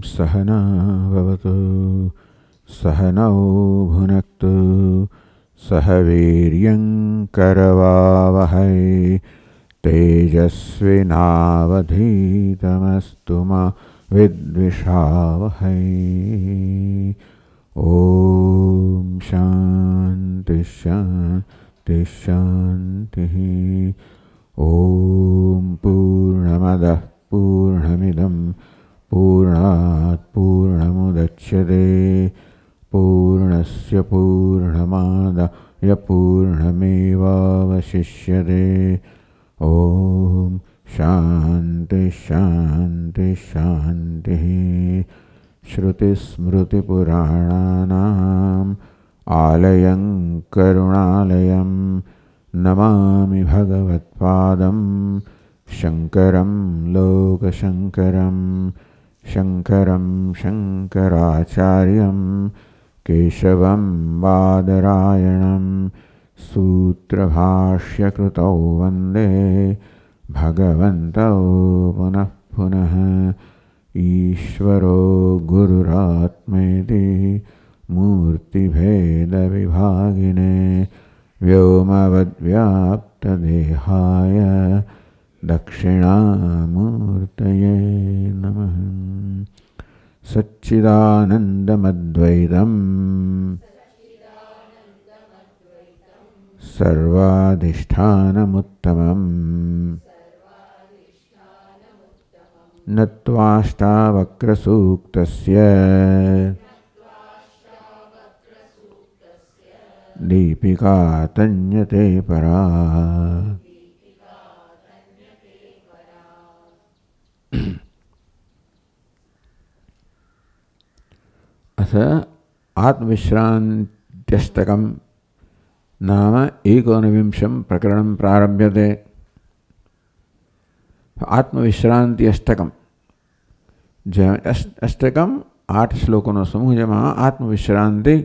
सहना भवतु सहनौ भुनक्तु सह वीर्यं करवावहै तेजस्विनावधीतमस्तु मा विद्विषावहै। ओम शांति शांति शांति। ओम पूर्णमदः पूर्णमिदं पूर्णात् पूर्णमुदच्यते पूर्णस्य पूर्णमादाय पूर्णमेवावशिष्यते। ओम शांति शांति शांति। श्रुतिस्मृतिपुराणानाम् आलयं करुणालयं नमामि भगवत्पादं शङ्करं लोकशङ्करं शङ्करं शङ्कराचार्यं केशवं बादरायणं सूत्रभाष्यकृतौ वन्दे भगवन्तौ पुनः पुनः। ईश्वरो गुरुरात्मेति मूर्तिभेदविभागिने व्योमवद्व्याप्तदेहाय दक्षिणामूर्तये नमः। सच्चिदानन्दमद्वैतं सर्वाधिष्ठानमुत्तमम् नत्वाष्टावक्रसूक्तस्य दीपिका तन्यते परा। अथ आत्मविश्रान्त्यष्टकं नाम एकोनविंशं प्रकरणं प्रारभ्यते। आत्मविश्रांति अष्टकम अष्टकम 8 श्लोकों समूह जेમાં आत्मविश्रांति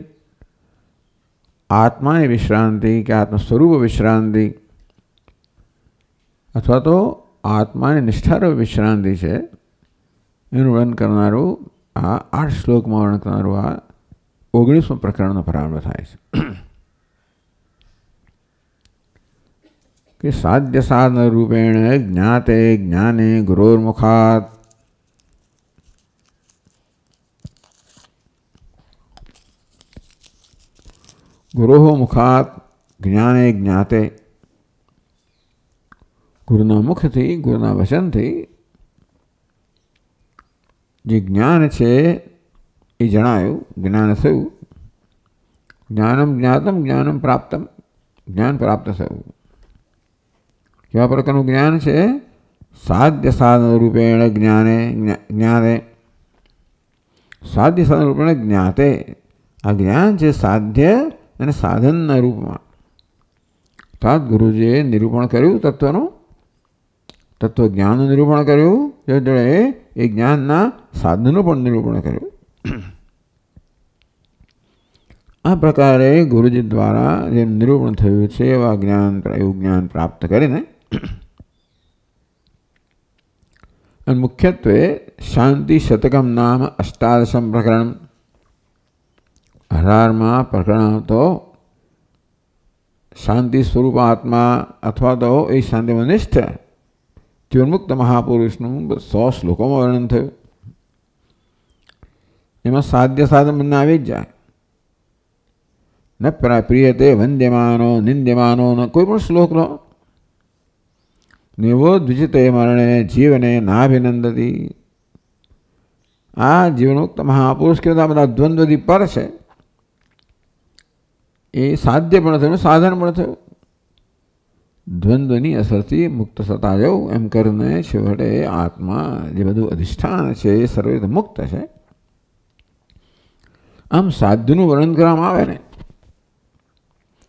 आत्माની વિશ્રાંતિ કે આત્મસ્વરૂપ વિશ્રાંતિ અથવા તો આત્માની નિષ્ઠારૂપ વિશ્રાંતિ છે એનું વર્ણન કરનારું આ 8 શ્લોકમાં વર્ણન કરનારું આ 19મું પ્રકરણનો પ્રારંભ થાય છે कि साध्य साधन रूपेण ज्ञाते ज्ञाने गुरोर्मुखात् गुरोः मुखात् ज्ञाने ज्ञाते गुरुना मुखथी गुरुना वचनथी जे ज्ञान छे ए जणायुं ज्ञान थयुं। ज्ञानम ज्ञातम ज्ञानम प्राप्तम ज्ञान प्राप्त थयुं। क्या प्रकार ज्ञान है? साध्य साधन रूपेण ज्ञाने ज्ञाते साध्य साधन रूपेण ज्ञाते आ ज्ञान है साध्य અને સાધનના રૂપમાં અર્થાત ગુરુજીએ નિરૂપણ કર્યું તત્વનું તત્વજ્ઞાનનું નિરૂપણ કર્યું તે જોડે એ જ્ઞાનના સાધનનું પણ નિરૂપણ કર્યું। આ પ્રકારે ગુરુજી દ્વારા જે નિરૂપણ થયું છે એવા જ્ઞાન એવું જ્ઞાન પ્રાપ્ત કરીને અને મુખ્યત્વે શાંતિ શતકમ નામ અષ્ટાદશમ પ્રકરણ 18માં પ્રકરણ તો શાંતિ સ્વરૂપ આત્મા અથવા તો એ શાંતિમાં નિષ્ઠ જીવનમુક્ત મહાપુરુષનું 100 શ્લોકોમાં વર્ણન થયું। એમાં સાધ્ય સાધન બંને આવી જ જાય। ન પ્રિયતે વંદ્યમાનો નિંદ્યમાનો ન કોઈ પણ શ્લોક લો નિવો દ્વિજિતે મરણે જીવને નાભિનંદતી। આ જીવનમુક્ત મહાપુરુષ કેવા બધા દ્વંદ્વથી પર છે એ સાધ્ય પણ થયું સાધન પણ થયું। દ્વંદ્વની અસરથી મુક્ત થતા જવું એમ કરીને છેવટે આત્મા જે બધું અધિષ્ઠાન છે એ સર્વે મુક્ત છે। આમ સાધ્યનું વર્ણન કરવામાં આવે ને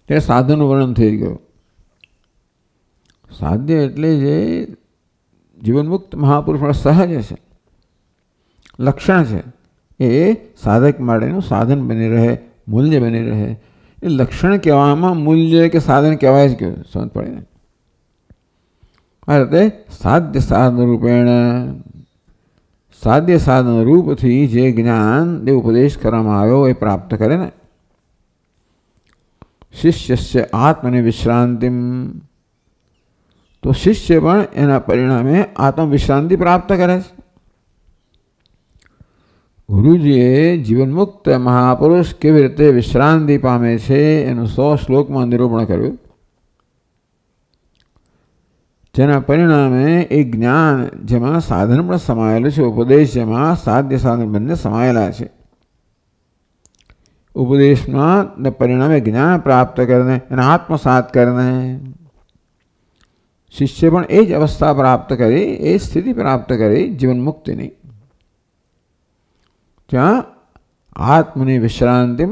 ત્યારે સાધનનું વર્ણન થઈ ગયું। સાધ્ય એટલે જે જીવનમુક્ત મહાપુરુષ સહજ છે લક્ષણ છે એ સાધક માટેનું સાધન બની રહે મૂલ્ય બની રહે। એ લક્ષણ કહેવામાં મૂલ્ય કે સાધન કહેવાય જ કેવું સમજ પડે ને। આ રીતે સાધ્ય સાધન રૂપેણ સાધ્ય સાધન રૂપથી જે જ્ઞાન એ ઉપદેશ કરવામાં આવ્યો એ પ્રાપ્ત કરે ને, શિષ્યસ્ય આત્મને વિશ્રાંતિમ, તો શિષ્ય પણ એના પરિણામે આત્મવિશ્રાંતિ પ્રાપ્ત કરે છે. ગુરુજીએ જીવનમુક્ત મહાપુરુષ કેવી રીતે વિશ્રાંતિ પામે છે એનું 100 શ્લોકમાં નિરૂપણ કર્યું. જેના પરિણામે એ જ્ઞાન જેમાં સાધન પણ સમાયેલું છે, ઉપદેશ જેમાં સાધ્ય સાધન બંને સમાયેલા છે, ઉપદેશમાં પરિણામે જ્ઞાન પ્રાપ્ત કરીને અને આત્મસાત કરીને શિષ્ય પણ એ જ અવસ્થા પ્રાપ્ત કરી, એ સ્થિતિ પ્રાપ્ત કરી જીવન મુક્તિની, ત્યાં આત્મની વિશ્રાંતિ,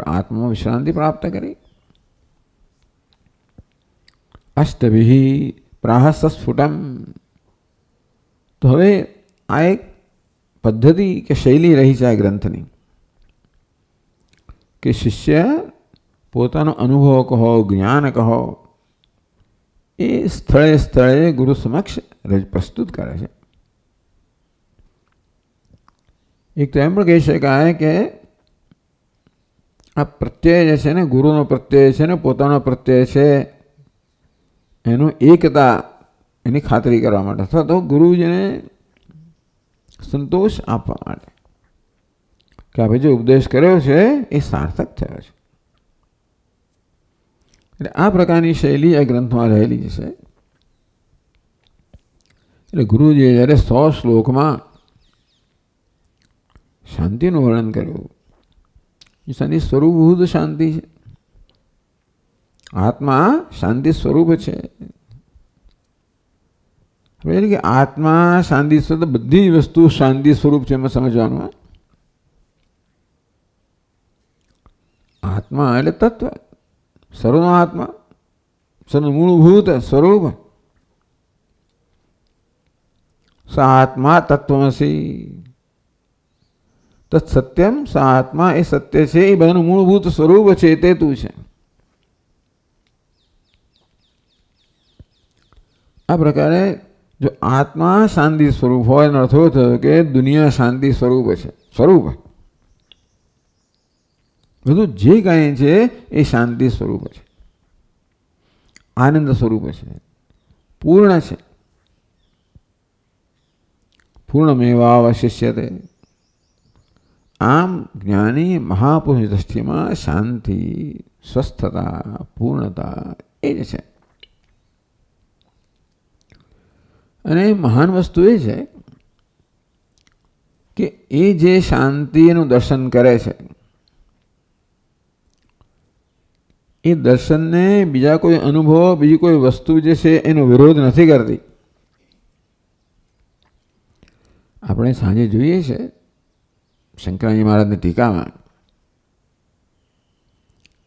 આત્મા વિશ્રાંતિ પ્રાપ્ત કરી. અષ્ટભિ પ્રાહસ્ફુટમ, તો હવે આ એક પદ્ધતિ કે શૈલી રહી છે આ ગ્રંથની કે શિષ્ય પોતાનો અનુભવ કહો, જ્ઞાન કહો, એ સ્થળે સ્થળે ગુરુ સમક્ષ પ્રસ્તુત કરે છે. એક તો એમ પણ કહી શકાય કે આ પ્રત્યય જે છે ને, ગુરુનો પ્રત્યય છે ને પોતાનો પ્રત્યય છે, એનું એકતા એની ખાતરી કરવા માટે અથવા તો ગુરુજીને સંતોષ આપવા માટે કે આપણે જે ઉપદેશ કર્યો છે એ સાર્થક થયો છે. એટલે આ પ્રકારની શૈલી આ ગ્રંથમાં રહેલી છે. એટલે ગુરુજીએ જ્યારે 100 શ્લોકમાં શાંતિનું વર્ણન કર્યું, એ શાંતિ સ્વરૂપભૂત શાંતિ છે, આત્મા શાંતિ સ્વરૂપ છે. એટલે કે આત્મા શાંતિ સ્વરૂપ, બધી વસ્તુ શાંતિ સ્વરૂપ છે એમાં સમજવાનું. આત્મા એટલે તત્વ, સર્વનો આત્મા, સર્વનું મૂળભૂત સ્વરૂપ. સ આત્મા તત્વમસી તત્ સત્યમ, સ આત્મા એ સત્ય છે, એ બધાનું મૂળભૂત સ્વરૂપ છે, તે તું છે. આ પ્રકારે જો આત્મા શાંતિ સ્વરૂપ હોય એનો અર્થ એવો થયો કે દુનિયા શાંતિ સ્વરૂપ છે. સ્વરૂપ બધું જે કાંઈ છે એ શાંતિ સ્વરૂપ છે, આનંદ સ્વરૂપ છે, પૂર્ણ છે. પૂર્ણમેવાવશિષ્યતે. આમ જ્ઞાની મહાપુરુષની દ્રષ્ટિમાં શાંતિ, સ્વસ્થતા, પૂર્ણતા એ જ છે. અને મહાન વસ્તુ એ છે કે એ જે શાંતિનું દર્શન કરે છે, એ દર્શનને બીજા કોઈ અનુભવ, બીજી કોઈ વસ્તુ જે છે એનો વિરોધ નથી કરતી. આપણે સાંજે જોઈએ છે શંકરાજી મહારાજની ટીકામાં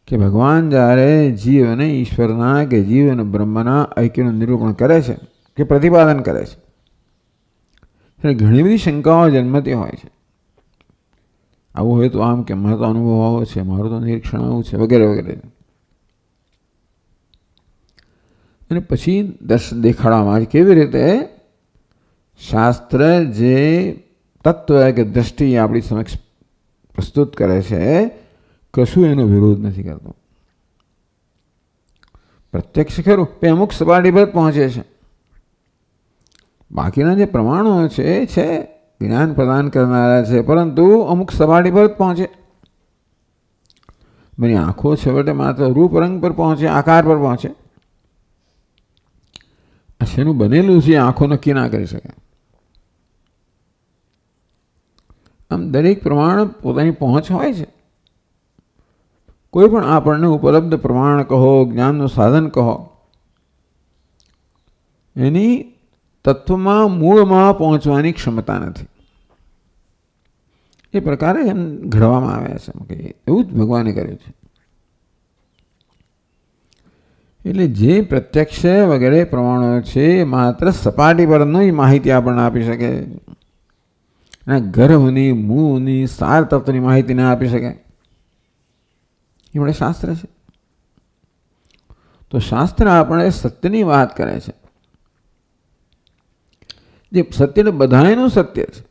કે ભગવાન જ્યારે જીવ અને ઈશ્વરના કે જીવ અને બ્રહ્મના ઐક્યનું નિરૂપણ કરે છે કે પ્રતિપાદન કરે છે, એટલે ઘણી બધી શંકાઓ જન્મતી હોય છે. આવું હોય તો આમ કે મારો તો અનુભવ આવો છે, મારું તો નિરીક્ષણ આવું છે, વગેરે વગેરે. અને પછી દર્શન દેખાડવામાં આવે કેવી રીતે શાસ્ત્ર જે તત્વ કે દ્રષ્ટિ આપણી સમક્ષ પ્રસ્તુત કરે છે, કશું એનો વિરોધ નથી કરતો. પ્રત્યક્ષ ખરું એ અમુક સપાટી પર પહોંચે છે, બાકીના જે પ્રમાણો છે જ્ઞાન પ્રદાન કરનારા છે, પરંતુ અમુક સપાટી પર જ પહોંચે. બની આંખો છેવટે માત્ર રૂપ રંગ પર પહોંચે, આકાર પર પહોંચે. શેનું બનેલું છે આંખો નક્કી ના કરી શકે. આમ દરેક પ્રમાણ પોતાની પહોંચ હોય છે. કોઈ પણ આપણને ઉપલબ્ધ પ્રમાણ કહો, જ્ઞાનનું સાધન કહો, એની તત્વમાં મૂળમાં પહોંચવાની ક્ષમતા નથી. એ પ્રકારે એમ ઘડવામાં આવ્યા છે, એવું જ ભગવાને કર્યું છે. એટલે જે પ્રત્યક્ષ વગેરે પ્રમાણો છે માત્ર સપાટી પરની માહિતી આપણને આપી શકે, અને ગર્ભની, મૂળની, સાર તત્વની માહિતી ના આપી શકે. એ આપણે શાસ્ત્ર છે. તો શાસ્ત્ર આપણે સત્યની વાત કરે છે. જે સત્ય બધાયનું સત્ય છે,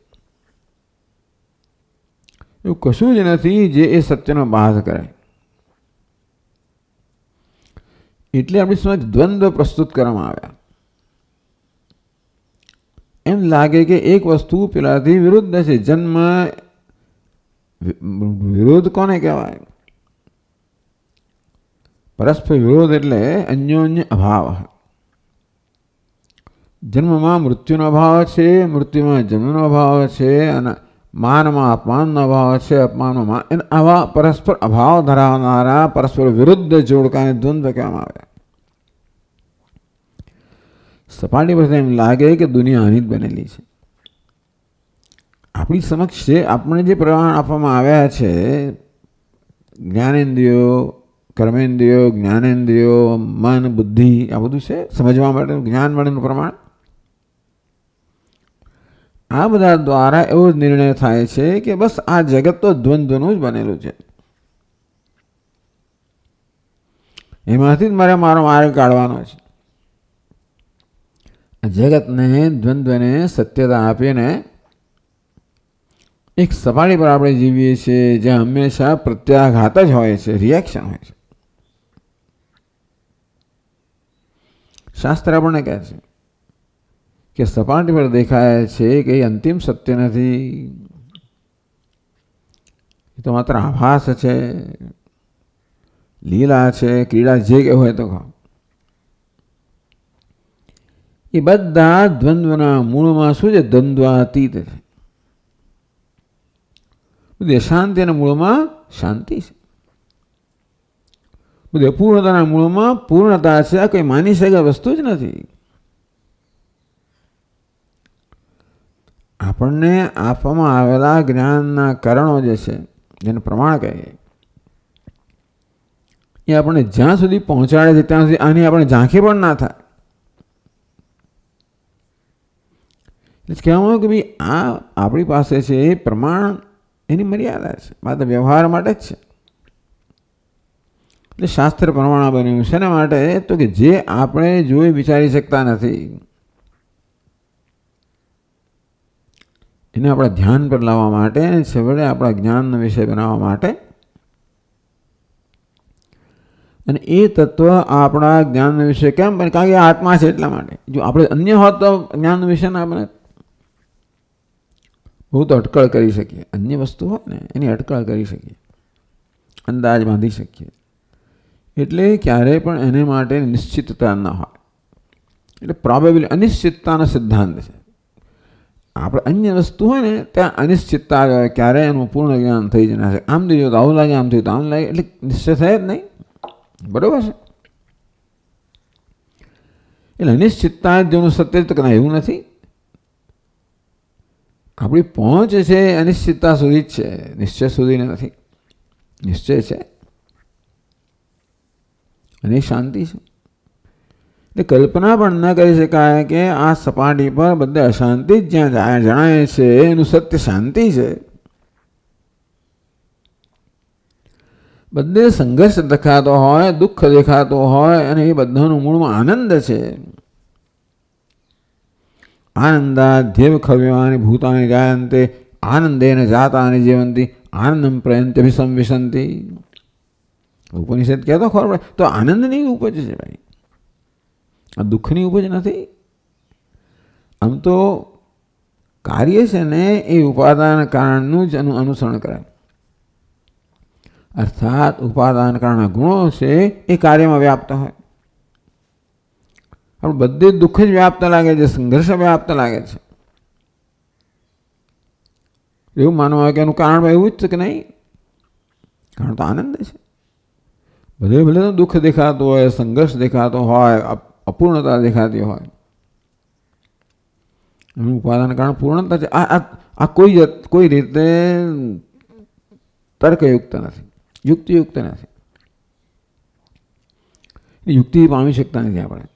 એવું કશું જ નથી જે એ સત્યનો બાધ કરે. એટલે આપણી સમજ દ્વંદ્વ પ્રસ્તુત કરવામાં આવ્યા. એમ લાગે કે એક વસ્તુ પેલાથી વિરુદ્ધ છે. જન્મ વિરોધ કોને કહેવાય? પરસ્પર વિરોધ એટલે અન્યોન્ય અભાવ. જન્મમાં મૃત્યુનો અભાવ છે, મૃત્યુમાં જન્મનો અભાવ છે, અને માનમાં અપમાનનો અભાવ છે, અપમાનમાં માન. આવા પરસ્પર અભાવ ધરાવનારા પરસ્પર વિરુદ્ધ જોડકાને દ્વંદ્વ કહેવામાં આવે. સપાટી પર એમ લાગે કે દુનિયા આની જ બનેલી છે. આપણી સમક્ષ છે, આપણે જે પ્રમાણ આપવામાં આવ્યા છે, જ્ઞાનેન્દ્રિયો, કર્મેન્દ્રિયો, જ્ઞાનેન્દ્રિયો, મન, બુદ્ધિ, આ બધું છે સમજવા માટેનું જ્ઞાન માટેનું પ્રમાણ. આ બધા દ્વારા એવો જ નિર્ણય થાય છે કે બસ આ જગત તો દ્વંદ્વનું જ બનેલું છે, એમાંથી જ મારે મારો માર્ગ કાઢવાનો છે. જગતને, દ્વંદ્વને સત્યતા આપીને એક સપાટી પર આપણે જીવીએ છીએ જ્યાં હંમેશા પ્રત્યાઘાત જ હોય છે, રિએક્શન હોય છે. શાસ્ત્ર આપણને કહે છે કે સપાટી પર દેખાય છે કે એ અંતિમ સત્ય નથી, એ તો માત્ર આભાસ છે, લીલા છે, ક્રીડા, જે કે હોય તો કહો. એ બધા દ્વંદ્વના મૂળમાં શું છે? દ્વંદ્વાતીત છે. બધી અશાંતિ અને મૂળમાં શાંતિ છે. બધી અપૂર્ણતાના મૂળમાં પૂર્ણતા છે. આ કોઈ માની શકે વસ્તુ જ નથી. આપણને આપવામાં આવેલા જ્ઞાનના કારણો જે છે, જેને પ્રમાણ કહીએ, એ આપણને જ્યાં સુધી પહોંચાડે છે ત્યાં સુધી આની આપણે ઝાંખી પણ ના થાય. એટલે કહેવામાં કે ભાઈ આ આપણી પાસે છે એ પ્રમાણ, એની મર્યાદા છે, માત્ર વ્યવહાર માટે જ છે. એટલે શાસ્ત્ર પ્રમાણ બન્યું છે. એના માટે તો કે જે આપણે જોઈ વિચારી શકતા નથી, એને આપણા ધ્યાન પર લાવવા માટે, છેવટે આપણા જ્ઞાનનો વિષય બનાવવા માટે. અને એ તત્વ આપણા જ્ઞાનનો વિષય કેમ બને? કારણ કે આત્મા છે એટલા માટે. જો આપણે અન્ય હોત તો જ્ઞાનનો વિષય ના બને. બહુ તો અટકળ કરી શકીએ, અન્ય વસ્તુ હોય ને એની અટકળ કરી શકીએ, અંદાજ બાંધી શકીએ. એટલે ક્યારેય પણ એને માટે નિશ્ચિતતા ન હોય. એટલે પ્રોબેબિલિટી, અનિશ્ચિતતાનો સિદ્ધાંત છે. આપણે અન્ય વસ્તુ હોય ને ત્યાં અનિશ્ચિતતા જ હોય, ક્યારેય એનું પૂર્ણ જ્ઞાન થઈ જ ના શકે. આમ થઈ તો આવું લાગે, આમ થયું તો આમ લાગે, એટલે નિશ્ચય થાય જ નહીં. બરોબર છે? એટલે અનિશ્ચિતતા જેનું સત્ય તો કદાચ એવું નથી. આપણી પહોંચ છે અનિશ્ચિતતા સુધી જ છે, નિશ્ચય સુધી નથી. નિશ્ચય છે અને શાંતિ છે. એટલે કલ્પના પણ ન કરી શકાય કે આ સપાટી પર બધે અશાંતિ જ જ્યાં જણાય છે એનું સત્ય શાંતિ છે. બધે સંઘર્ષ દેખાતો હોય, દુઃખ દેખાતો હોય, અને એ બધાનું મૂળમાં આનંદ છે. આનંદાધ્યેવ ખવ્યમાની ભૂતાની જાયંતે આનંદેન જાતાની જીવંતી આનંદમ પ્રયંતિ અભિસંવિશંતિ. ઉપનિષદ કહેતો ખબર પડે તો આનંદની ઉપજ છે ભાઈ, આ દુઃખની ઉપજ નથી. આમ તો કાર્ય છે ને એ ઉપાદાન કારણનું જ અનુસરણ કરે. અર્થાત ઉપાદાન કારણના ગુણો છે એ કાર્યમાં વ્યાપ્ત હોય. આપણે બધે દુઃખ જ વ્યાપ્ત લાગે છે, સંઘર્ષ વ્યાપ્ત લાગે છે. એવું માનવું હોય કે એનું કારણ એવું જ છે કે નહીં, કારણ તો આનંદ છે. બધે ભલે તો દુઃખ દેખાતું હોય, સંઘર્ષ દેખાતો હોય, અપૂર્ણતા દેખાતી હોય, એનું ઉપાદાન કારણ પૂર્ણતા છે. આ કોઈ રીતે તર્કયુક્ત નથી, યુક્તિયુક્ત નથી. યુક્તિ પામી શકતા નથી આપણે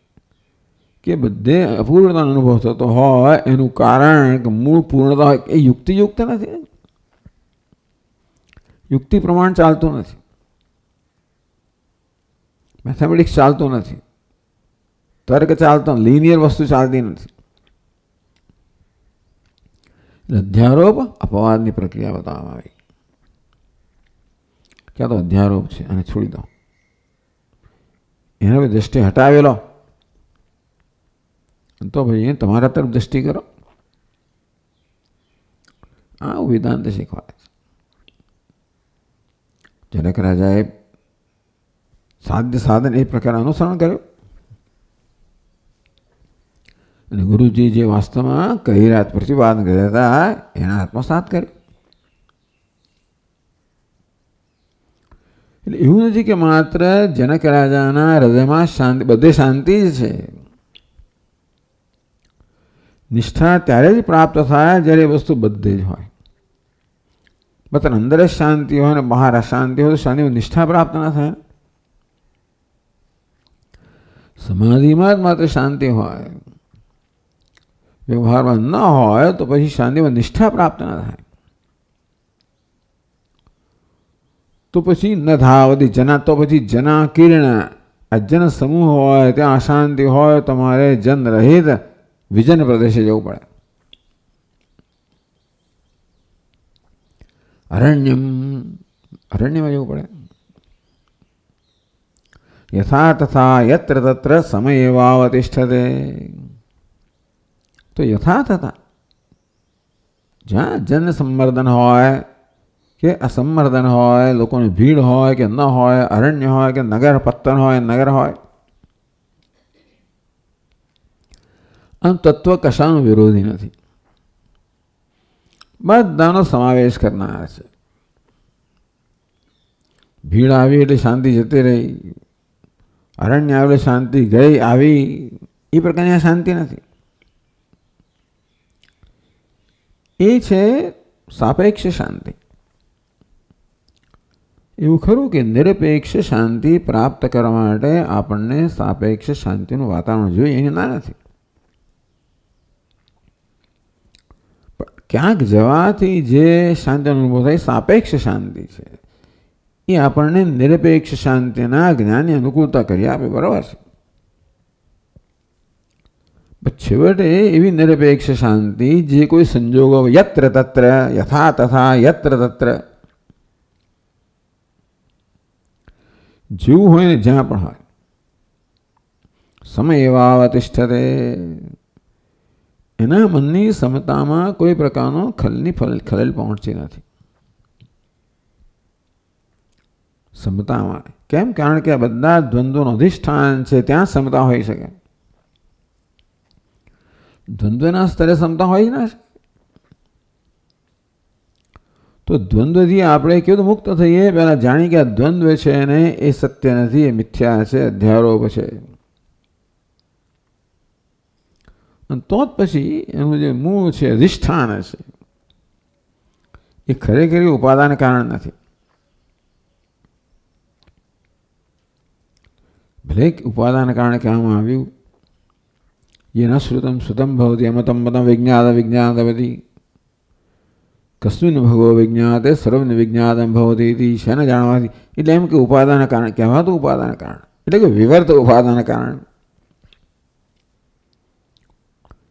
કે બધે અપૂર્ણતાનો અનુભવ થતો હોય એનું કારણ કે મૂળ પૂર્ણતા હોય, એ યુક્તિયુક્ત નથી. યુક્તિ પ્રમાણ ચાલતું નથી, મેથેમેટિક્સ ચાલતું નથી, તર્ક ચાલતો, લિનિયર વસ્તુ ચાલતી નથી. એટલે અધ્યારોપ અપવાદની પ્રક્રિયા બતાવવામાં આવી. ક્યાં તો અધ્યારોપ છે અને છોડી દો, એનો દ્રષ્ટિ હટાવેલો તો ભાઈ તમારા તરફ દ્રષ્ટિ કરો. આ વેદાંત શીખવાડે છે. જનક રાજાએ સાધ્ય સાધન એ પ્રકાર અનુસરણ કર્યું અને ગુરુજી જે વાસ્તવમાં કહી રહ્યા પ્રતિપાદન કર્યા હતા એના આત્મસાત કર્યું. એટલે એવું નથી કે માત્ર જનક રાજાના હૃદયમાં શાંતિ, બધે શાંતિ જ છે. નિષ્ઠા ત્યારે જ પ્રાપ્ત થાય જ્યારે વસ્તુ બધે જ હોય. માત્ર અંદર જ શાંતિ હોય ને બહાર અશાંતિ હોય તો શાંતિ નિષ્ઠા પ્રાપ્ત ના થાય. સમાધિમાં જ માત્ર શાંતિ હોય, વ્યવહારમાં ન હોય તો પછી શાંતિમાં નિષ્ઠા પ્રાપ્ત ના થાય. તો પછી ન ધાવતી જના, તો પછી જના કિરણ, આ જન સમૂહ હોય ત્યાં અશાંતિ હોય, તમારે જન રહિત વિજન પ્રદેશે જવું પડે. અરણ્યમાં જવું પડે. યથા તથા યત્ર તત્ર સમય વાવતિષ્ઠતે. તો યથા તથા જ્યાં જન સંવર્ધન હોય કે અસંવર્ધન હોય, લોકોની ભીડ હોય કે ન હોય, અરણ્ય હોય કે નગર, પત્તન હોય નગર હોય, આમ તત્વ કશાનો વિરોધી નથી, બધાનો સમાવેશ કરનાર છે. ભીડ આવી એટલે શાંતિ જતી રહી, અરણ્ય આવે એટલે શાંતિ ગઈ આવી, એ પ્રકારની શાંતિ નથી. એ છે સાપેક્ષ શાંતિ. એવું ખરું કે નિરપેક્ષ શાંતિ પ્રાપ્ત કરવા માટે આપણને સાપેક્ષ શાંતિનું વાતાવરણ જોઈએ, એને ના નથી. ક્યાંક જવાથી જે શાંતિ અનુભવ થાય સાપેક્ષ શાંતિ છે, એ આપણને નિરપેક્ષ શાંતિના જ્ઞાનની અનુકૂળતા કરી આપે. બરાબર છે. છેવટે એવી નિરપેક્ષ શાંતિ જે કોઈ સંજોગો યત્ર તત્ર યથા તથા યત્ર તત્ર જેવું હોય ને જ્યાં પણ હોય, સમય વાવતિષ્ઠતે, એના મનની સમતામાં કોઈ પ્રકારનો ખલેલ પહોંચતી નથી. સમતામાં કેમ? કારણ કે આ બધા દ્વંદ્વનું અધિષ્ઠાન છે, ત્યાં સમતા હોઈ શકે. દ્વંદ્વના સ્તરે સમતા હોય ના શકે. તો દ્વંદ્વથી આપણે કેવું મુક્ત થઈએ? પહેલાં જાણી કે આ દ્વંદ્વ છે ને એ સત્ય નથી, એ મિથ્યા છે, અધ્યારોપ છે. તો જ પછી એનું જે મૂળ છે, અધિષ્ઠાન છે, એ ખરેખર ઉપાદાન કારણ નથી. ભલે ઉપાદાન કારણે કહેવામાં આવ્યું યેન શ્રુતમ શ્રુતમ ભવતિ અમતમ મતમ વિજ્ઞાત વિજ્ઞાતવતી કસ્મિન ભગવો વિજ્ઞાતે સર્વને વિજ્ઞાતમ ભવતી. શેને જાણવાથી? એટલે એમ કે ઉપાદાન કારણ કહેવાતું ઉપાદાન કારણ એટલે કે વિવર્ત ઉપાદાન કારણ.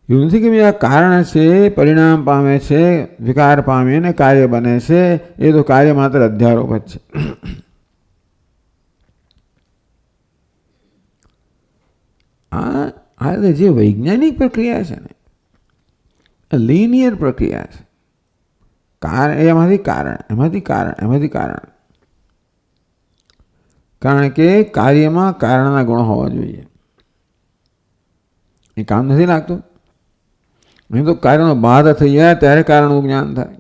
એવું નથી કે આ કારણ છે, પરિણામ પામે છે, વિકાર પામે ને કાર્ય બને છે. એ તો કાર્ય માત્ર અધ્યારોપ જ છે. આ જે વૈજ્ઞાનિક પ્રક્રિયા છે ને, લિનિયર પ્રક્રિયા છે. એમાંથી કારણ. કારણ કે કાર્યમાં કારણના ગુણ હોવા જોઈએ. એ કામ નથી લાગતું. નહીં તો કાર્યનો બાધ થઈ જાય ત્યારે કારણનું જ્ઞાન થાય.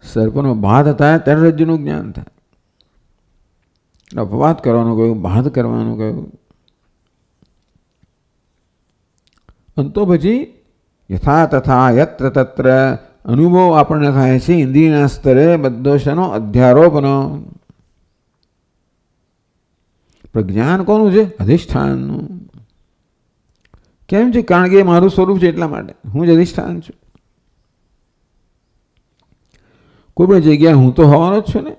સર્પનો બાધ થાય ત્યારે રજ્જુનું જ્ઞાન થાય. અપવાદ કરવાનું કહ્યું, બાધ કરવાનું કહ્યું. તો પછી યથા તથા યત્ર તત્ર અનુભવ આપણને થાય છે ઇન્દ્રિયના સ્તરે બધો શેનો? અધ્યારોપનો. પ્રજ્ઞાન કોનું છે? અધિષ્ઠાનનું. કેમ છે? કારણ કે એ મારું સ્વરૂપ છે, એટલા માટે હું જ અધિષ્ઠાન છું. કોઈ પણ જગ્યાએ હું તો હોવાનો જ છું ને.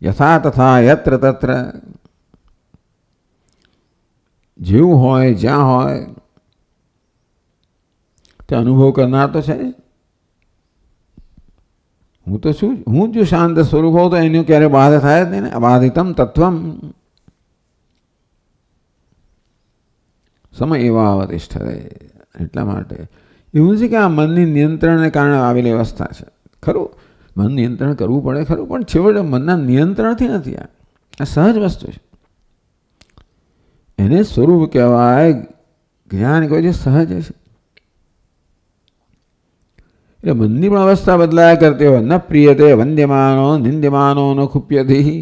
યથા તથા યત્ર તત્ર, જેવું હોય જ્યાં હોય. તે અનુભવ કરનાર તો છે જ. હું તો છું, હું જો શાંત સ્વરૂપ હોઉં તો એનું ક્યારે બાધ થાય જ નહીં ને. અબાધિતમ તત્વમ સમ એવાવતિષ્ઠતે. એટલા માટે એવું છે કે આ મનની નિયંત્રણને કારણે આવેલી અવસ્થા છે. ખરું, મન નિયંત્રણ કરવું પડે ખરું, પણ છેવટે મનના નિયંત્રણથી નથી. આ સહજ વસ્તુ છે. એને સ્વરૂપ કહેવાય, જ્ઞાન કહેવાય છે, સહજ છે. એટલે મનની પણ અવસ્થા બદલાયા કરતી હોય. ન પ્રિયતે વંદ્યમાનો નિંદ્યમાનો ન ખુપ્યથી,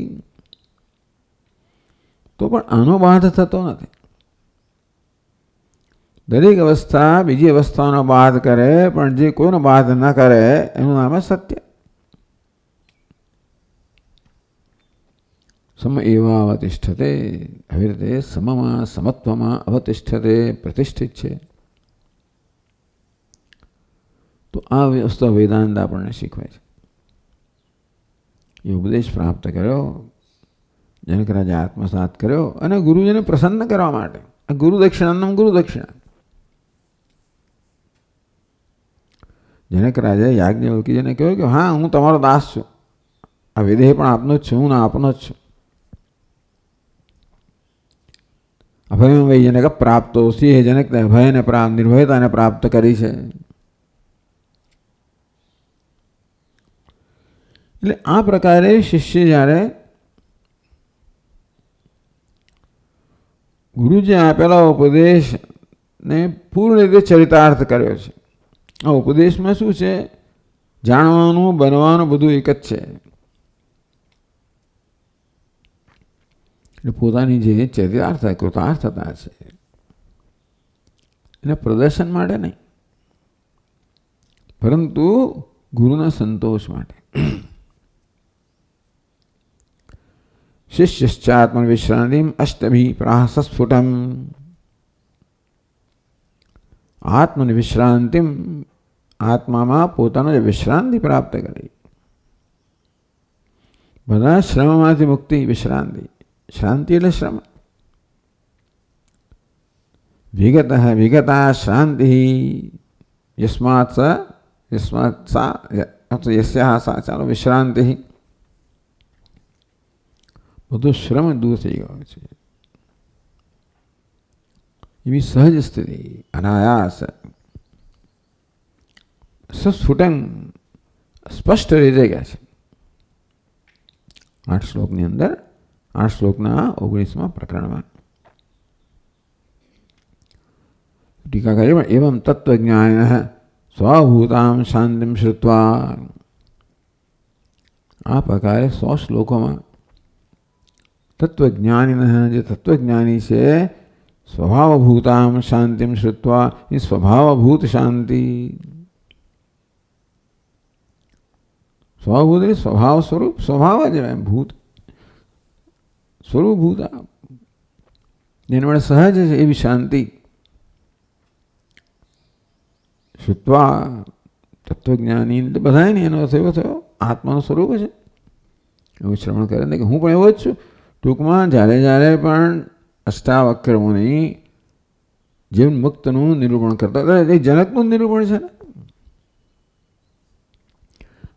તો પણ આનો બાધ થતો નથી. દરેક અવસ્થા બીજી અવસ્થાનો બાધ કરે, પણ જે કોઈનો બાધ ન કરે એનું નામ સત્ય. સમ એવા અવતિષ્ઠતે. આવી રીતે સમમાં સમત્વમાં અવતિષ્ઠતે, પ્રતિષ્ઠિત છે. તો આ વસ્તુ વેદાંત આપણને શીખવાય છે. એ ઉપદેશ પ્રાપ્ત કર્યો, જનક રાજા આત્મસાત કર્યો, અને ગુરુજીને પ્રસન્ન કરવા માટે. આ ગુરુ દક્ષિણાનું ગુરુ દક્ષિણા. જનક રાજાએ યાજ્ઞવલ્ક્યજીને કહ્યું કે હા, હું તમારો દાસ છું, આ વિદેહ પણ આપનો જ છું, હું ના આપનો જ છું. અભયમ વૈ જનક પ્રાપ્તો સિંહ. જનકને અભયને પ્રાપ્ત, નિર્ભયતાને પ્રાપ્ત કરી છે. એટલે આ પ્રકારે શિષ્ય જ્યારે ગુરુજી આપેલા ઉપદેશને પૂર્ણ રીતે ચરિતાર્થ કર્યો છે. આ ઉપદેશમાં શું છે? જાણવાનું, બનવાનું બધું એક જ છે. એટલે પોતાની જે ચરિતાર્થ કૃતાર્થતા છે એને પ્રદર્શન માટે નહીં, પરંતુ ગુરુના સંતોષ માટે. શિષ્યશ્ચાત્મ વિશ્રાંતિમ અષ્ટભી પ્રાસસ્ફુટમ. આત્મની વિશ્રાંતિમ, આત્મામાં પોતાનો જે વિશ્રાંતિ પ્રાપ્ત કરી. બધા શ્રમમાંથી મુક્તિ, વિશ્રાંતિ. શાંતિ એટલે શ્રમ. વિગતા શાંતિ યસ્માત સા યસ્યા સા. ચાલો, વિશ્રાંતિ. બધો શ્રમ દૂર થઈ ગયો છે. એવી સહજ સ્થિતિ, અનાયાસ, સસ્ફુટન, સ્પષ્ટ રીતે ગયા છે 8 શ્લોકની અંદર. 8 શ્લોકના 19મા પ્રકરણમાં ટીકા કરી. એવં તત્વજ્ઞાન સ્વભૂતામ શાંતિમ શ્રુત્વા. આ પ્રકારે 100 શ્લોકોમાં તત્વજ્ઞાની, જે તત્વજ્ઞાની છે, સ્વભાવભૂતામ શાંતિમ શ્રુત્વા. એ સ્વભાવભૂત શાંતિ. સ્વભાવભૂત એટલે સ્વભાવ સ્વરૂપ, સ્વભાવ જ એમ ભૂત સ્વરૂપભૂત, જેને વડે સહજ છે એવી શાંતિ. શ્રુત્વા, તત્વજ્ઞાની બધાને એનો અર્થ એવો થયો આત્માનું સ્વરૂપ છે એવું શ્રવણ કરે ને, કે હું પણ એવો જ છું. ટૂંકમાં જ્યારે પણ અષ્ટાવક્રમોની જીવન મુક્તનું નિરૂપણ કરતા હતા, એ જનકનું નિરૂપણ છે ને.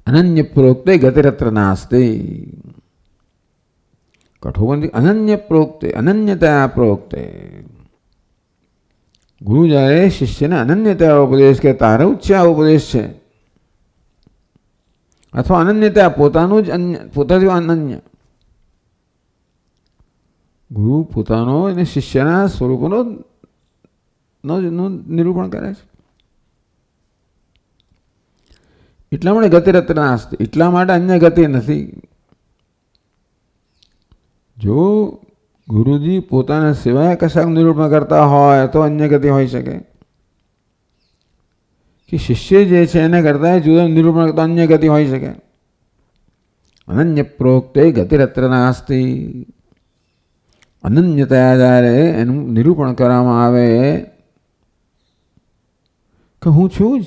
અનન્ય પ્રોક્તે ગતિરત્ર નાસ્તે. કઠોપનિષદ અનન્ય પ્રોક્તે, અનન્યતા પ્રોક્તે. ગુરુ જ્યારે શિષ્યને અનન્યતા ઉપદેશ કે તારો જ છે આ ઉપદેશ છે, અથવા અનન્યતા પોતાનું જ અન્ય, પોતાથી અનન્ય. ગુરુ પોતાનો અને શિષ્યના સ્વરૂપનો નિરૂપણ કરે છે. એટલા માટે ગતિરત્ર નાસ્તિ, એટલા માટે અન્ય ગતિ નથી. જો ગુરુજી પોતાના સિવાય કશાક નિરૂપણ કરતા હોય તો અન્ય ગતિ હોઈ શકે, કે શિષ્ય જે છે એને કરતા જુદા નિરૂપણ કરતા અન્ય ગતિ હોઈ શકે. અનન્ય પ્રોક્તે ગતિરત્ર નાસ્તિ. અનન્યતા જ્યારે એનું નિરૂપણ કરવામાં આવે કે હું છું જ,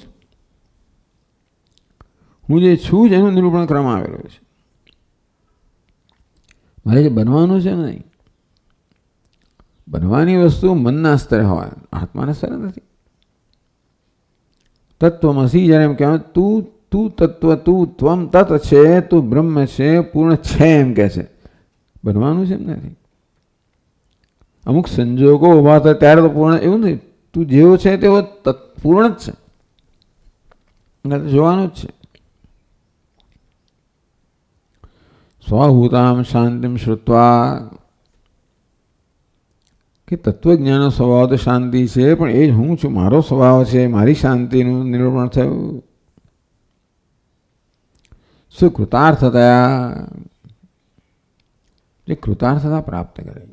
હું જે છું જ એનું નિરૂપણ કરવામાં આવેલું છે. મારે જે બનવાનું છે નહીં, બનવાની વસ્તુ મનના સ્તરે હોય, આત્માના સ્તરે નથી. તત્વમસી જ્યારે એમ કહેવાય તું તું તત્વ તું ત્વમ તત્ છે, તું બ્રહ્મ છે, પૂર્ણ છે એમ કહે છે. બનવાનું છે એમ નથી. અમુક સંજોગો ઊભા થાય ત્યારે તો પૂર્ણ એવું નથી. તું જેવો છે તેવો પૂર્ણ જ છે, જોવાનું જ છે. સ્વભૂતામ શાંતિમ શ્રુત્વા, કે તત્વજ્ઞાનનો સ્વભાવ તો શાંતિ છે, પણ એ જ હું છું, મારો સ્વભાવ છે, મારી શાંતિનું નિરૂપણ થયું. સુકૃતાર્થતા, જે કૃતાર્થતા પ્રાપ્ત કરે,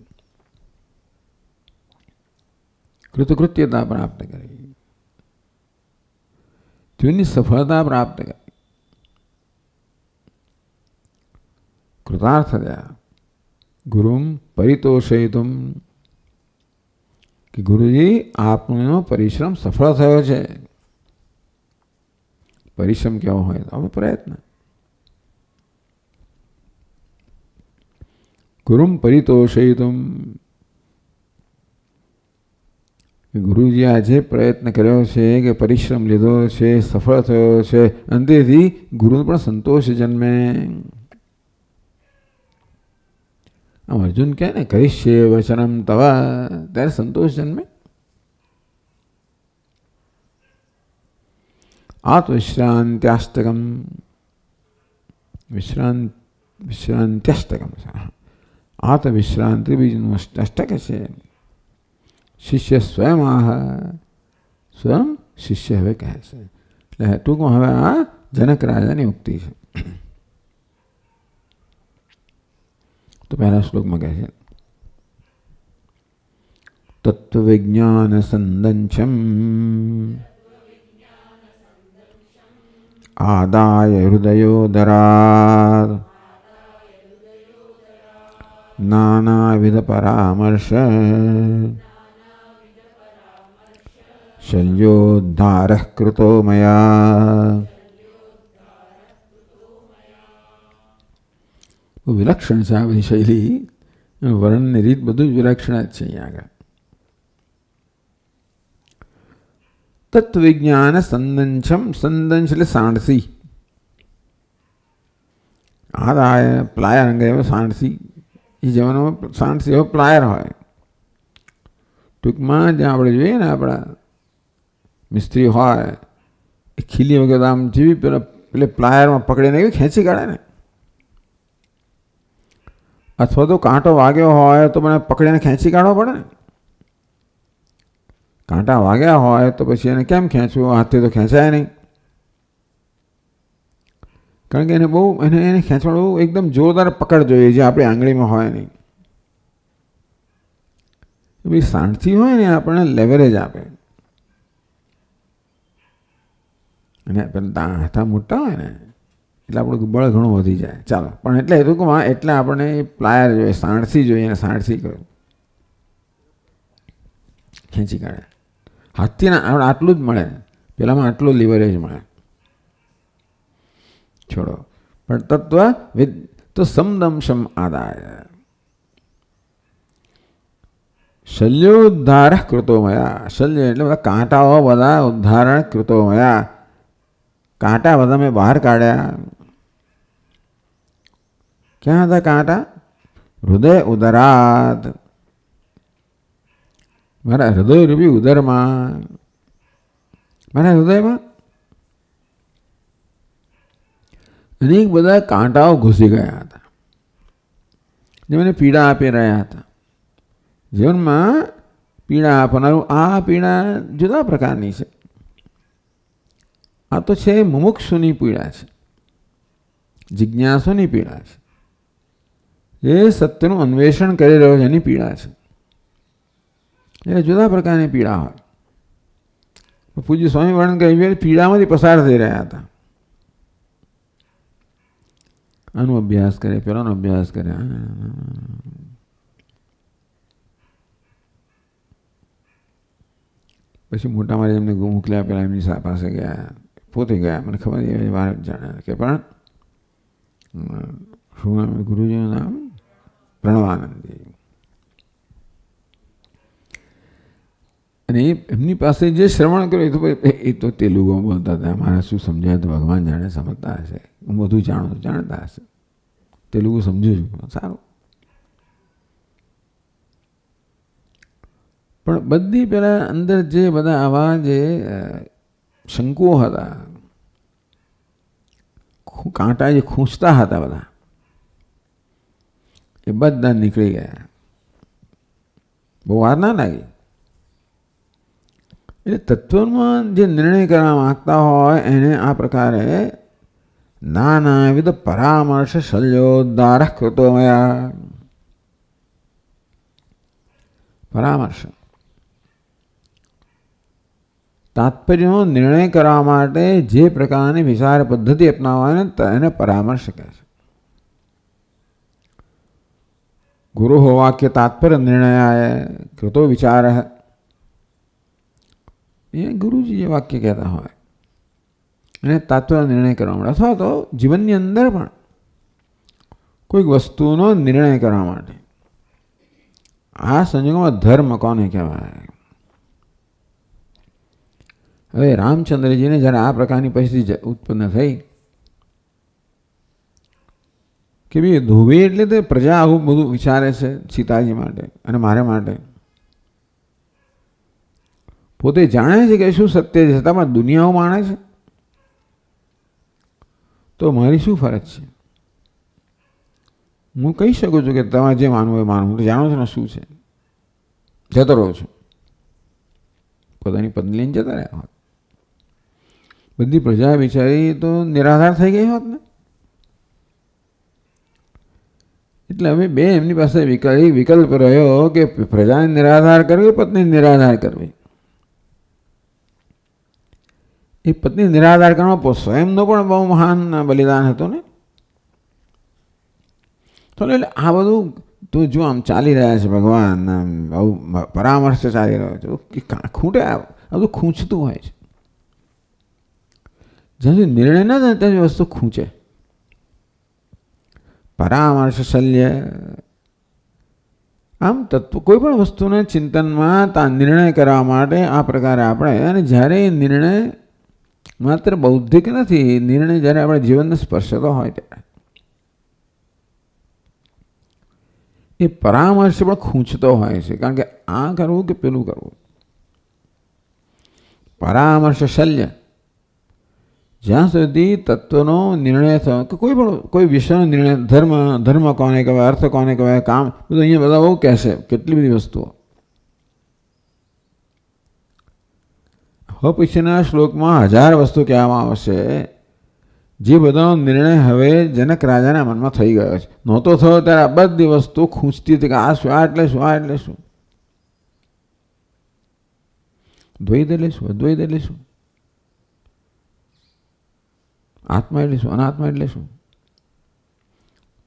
કૃતકૃત્યતા પ્રાપ્ત કરી, જીવનની સફળતા પ્રાપ્ત કરી. કૃતાર્થતા ગુરુમ પરિતોષયિતુમ, કે ગુરુજી આપનો પરિશ્રમ સફળ થયો છે. પરિશ્રમ કેવો હોય તો આપણો પ્રયત્ન. ગુરુમ પરિતોષયિતુમ, ગુરુજી આજે પ્રયત્ન કર્યો છે, કે પરિશ્રમ લીધો છે, સફળ થયો છે, અંતેથી ગુરુને પણ સંતોષ જન્મે. આમ અર્જુન કહે ને કરીશ્યે વચનમ તવ, ત્યારે સંતોષ જન્મે. આત્મવિશ્રાંત્યાષ્ટકમ, વિશ્રાંત્યાષ્ટકમ, આત્મવિશ્રાંતિ બીજનું અષ્ટક છે. શિષ્ય સ્વયં સ્વયં શિષ્ય હવે કહે છે. એટલે ટૂંકમાં હવે આ જનક રાજાની ઉક્તિ છે. તો પહેલા શ્લોકમાં કહે છે તત્વવિજ્ઞાન સંદંશમ આદાય હૃદયોદરાદ નાનાવિધ પરામર્શ શલ્યોદ્ધારઃ કૃતો મયા. વિલક્ષણ છે આ બધી શૈલી, વર્ણનની રીત બધું જ વિલક્ષણ જ છે. અહીંયા આગળ તત્વવિજ્ઞાન સંદંશમ, સંદંશ એટલે સાણસી. આદાય પ્લાયર અંગે સાણસી, એ જમાનામાં સાણસી એવો પ્લાયર હોય. ટૂંકમાં જ્યાં આપણે જોઈએ ને આપણા મિસ્ત્રી હોય એ ખીલી વગર આમ જેવી પેલે પ્લાયરમાં પકડીને એવી ખેંચી કાઢે ને, અથવા તો કાંટો વાગ્યો હોય તો મને પકડીને ખેંચી કાઢવો પડે ને. કાંટા વાગ્યા હોય તો પછી એને કેમ ખેંચવું, હાથથી તો ખેંચાય નહીં. કારણ કે એને બહુ એને ખેંચવાનું બહુ એકદમ જોરદાર પકડ જોઈએ, જે આપણી આંગળીમાં હોય નહીં. ભાઈ સાણથી હોય ને આપણને લેવરેજ આપે. અને પેલા હાથા મોટા હોય ને એટલે આપણું બળ ઘણું વધી જાય. ચાલો, પણ એટલે ટૂંકમાં એટલે આપણને પ્લાયર જોઈએ, સાણસી જોઈએ, અને સાણસી કર્યું ખેંચી કાઢે. હાથથી આપણે આટલું જ મળે, પેલામાં આટલું લીવરેજ મળે. છોડો. પણ તત્વ તો સમદંશમ આદાય શલ્યોદ્ધાર કૃતો મયા. શલ્ય એટલે બધા કાંટાઓ બધા ઉદ્ધારણ કૃતો મયા, કાંટા બધા મેં બહાર કાઢ્યા. ક્યાં હતા કાંટા? હૃદય ઉદરાત, મારા હૃદય રૂપી ઉદરમાં, મારા હૃદયમાં અનેક બધા કાંટાઓ ઘૂસી ગયા હતા, જે મને પીડા આપી રહ્યા હતા. જીવનમાં પીડા આપનારું આ પીડા જુદા પ્રકારની છે. આ તો છે મુમુક્ષુની પીડા છે, જિજ્ઞાસુની પીડા છે, જે સત્યનું અન્વેષણ કરી રહ્યો છે એની પીડા છે. એ જુદા પ્રકારની પીડા હોય. પૂજ્ય સ્વામી વર્ણન કહ્યું પીડામાંથી પસાર થઈ રહ્યા હતા. આનો અભ્યાસ કરે, પેલાનો અભ્યાસ કરે. પછી મોટા મારે એમને મોકલ્યા, પેલા એમની પાસે ગયા, પોતે ગયા. મને ખબર એ વાર જાણે કે પણ શું નામ ગુરુજીનું નામ? પ્રણવાનંદજી. અને એમની પાસે જે શ્રવણ કર્યું એ તો તેલુગુમાં બોલતા હતા. મારે શું સમજાય તો ભગવાન જાણે, સમજતા હશે. હું બધું જાણતા હશે. તેલુગુ સમજુ છું, સારું. પણ બધી પેલા અંદર જે બધા આવા જે શંકુઓ હતા, કાંટા જે ખૂંચતા હતા બધા, એ બધા નીકળી ગયા. બહુ વાર ના લાગી. એટલે તત્વમાં જે નિર્ણય કરવા માંગતા હોય એને આ પ્રકારે નાનાવિધ પરામર્શ શલ્યોદ્ધાર કૃતો મયા. પરામર્શ તાત્પર્યનો નિર્ણય કરવા માટે જે પ્રકારની વિચાર પદ્ધતિ અપનાવવાને એને પરામર્શ કહે છે. ગુરુ વાક્ય તાત્પર્ય નિર્ણયાય કૃતો વિચાર, એ ગુરુજી જે વાક્ય કહેતા હોય એને તાત્પર્ય નિર્ણય કરવા માટે, અથવા તો જીવનની અંદર પણ કોઈક વસ્તુનો નિર્ણય કરવા માટે. આ સંજોગોમાં ધર્મ કોને કહેવાય? હવે રામચંદ્રજીને જ્યારે આ પ્રકારની પરિસ્થિતિ ઉત્પન્ન થઈ કે ભાઈ ધોબી એટલે તો પ્રજા આવું બધું વિચારે છે સીતાજી માટે અને મારે માટે. પોતે જાણે છે કે શું સત્ય છે, છતાં દુનિયાઓ માણે છે, તો મારી શું ફરજ છે? હું કહી શકું છું કે તમારે જે માનવું હોય માનવું, હું જાણું છું ને શું છે. જતો રહું છું. પોતાની પત્ની લઈને જતા રહ્યા હોત, બધી પ્રજા બિચારી તો નિરાધાર થઈ ગઈ હોત ને. એટલે અમે બે એમની પાસે વિકલ્પ રહ્યો કે પ્રજાને નિરાધાર કરવી, પત્ની નિરાધાર કરવી. એ પત્ની નિરાધાર કરવામાં સ્વયંનો પણ બહુ મહાન બલિદાન હતું ને. તો એટલે આ બધું તો જો આમ ચાલી રહ્યા છે, ભગવાન બહુ પરામર્શ ચાલી રહ્યો છે, ખૂંટે આ બધું ખૂંચતું હોય છે. જ્યાં સુધી નિર્ણય ના થાય ત્યાં વસ્તુ ખૂંચે. પરામર્શ શલ્ય, આમ તત્વ કોઈ પણ વસ્તુને ચિંતનમાં નિર્ણય કરવા માટે આ પ્રકારે આપણે, અને જ્યારે નિર્ણય માત્ર બૌદ્ધિક નથી, નિર્ણય જ્યારે આપણે જીવનને સ્પર્શતો હોય ત્યારે એ પરામર્શ પણ ખૂંચતો હોય છે. કારણ કે આ કરવું કે પેલું કરવું. પરામર્શ શલ્ય, જ્યાં સુધી તત્વનો નિર્ણય થયો કે કોઈ વિષયનો નિર્ણય, ધર્મ કોને કહેવાય, અર્થ કોને કહેવાય, કામ, બધું અહીંયા બધા બહુ કહેશે, કેટલી બધી વસ્તુઓ. હવે પછીના શ્લોકમાં 1000 વસ્તુ કહેવામાં આવશે, જે બધાનો નિર્ણય હવે જનક રાજાના મનમાં થઈ ગયો છે. નહોતો થયો ત્યારે આ બધી વસ્તુ ખૂંચતી હતી કે આ શું, આ એટલે શું, આ એટલે શું, દ્વૈત એટલે શું, અદ્વૈત એટલે શું, આત્મા એટલે શું, અનાત્મા એટલે શું,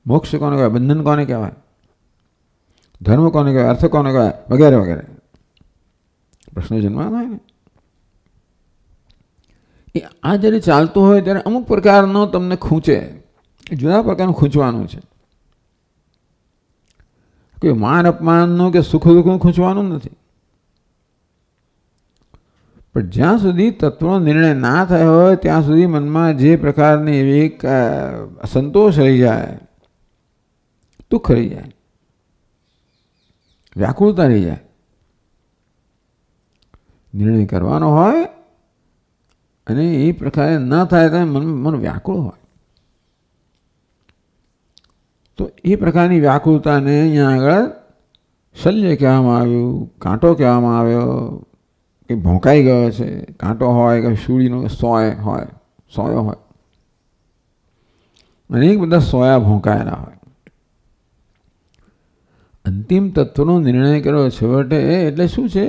મોક્ષ કોને કહેવાય, બંધન કોને કહેવાય, ધર્મ કોને કહેવાય, અર્થ કોને કહેવાય, વગેરે વગેરે પ્રશ્નો જન્મવા થાય ને. એ આ જ્યારે ચાલતું હોય ત્યારે અમુક પ્રકારનો તમને ખૂંચે, જુદા પ્રકારનું ખૂંચવાનું છે. કોઈ માન અપમાનનું કે સુખ દુઃખનું ખૂંચવાનું નથી. પણ જ્યાં સુધી તત્વનો નિર્ણય ના થયો હોય ત્યાં સુધી મનમાં જે પ્રકારની એવી સંતોષ રહી જાય, દુઃખ રહી જાય, વ્યાકુળતા રહી જાય. નિર્ણય કરવાનો હોય અને એ પ્રકારે ન થાય તો મન વ્યાકુળ હોય, તો એ પ્રકારની વ્યાકુળતાને અહીંયા આગળ શલ્ય કહેવામાં આવ્યું, કાંટો કહેવામાં આવ્યો. કે ભોંકાઈ ગયો છે, કાંટો હોય કે શૂળીનો સોય હોય, સોયો હોય, અનેક બધા સોયા ભોંકાયેલા હોય. અંતિમ તત્વનો નિર્ણય કર્યો છેવટે એટલે શું છે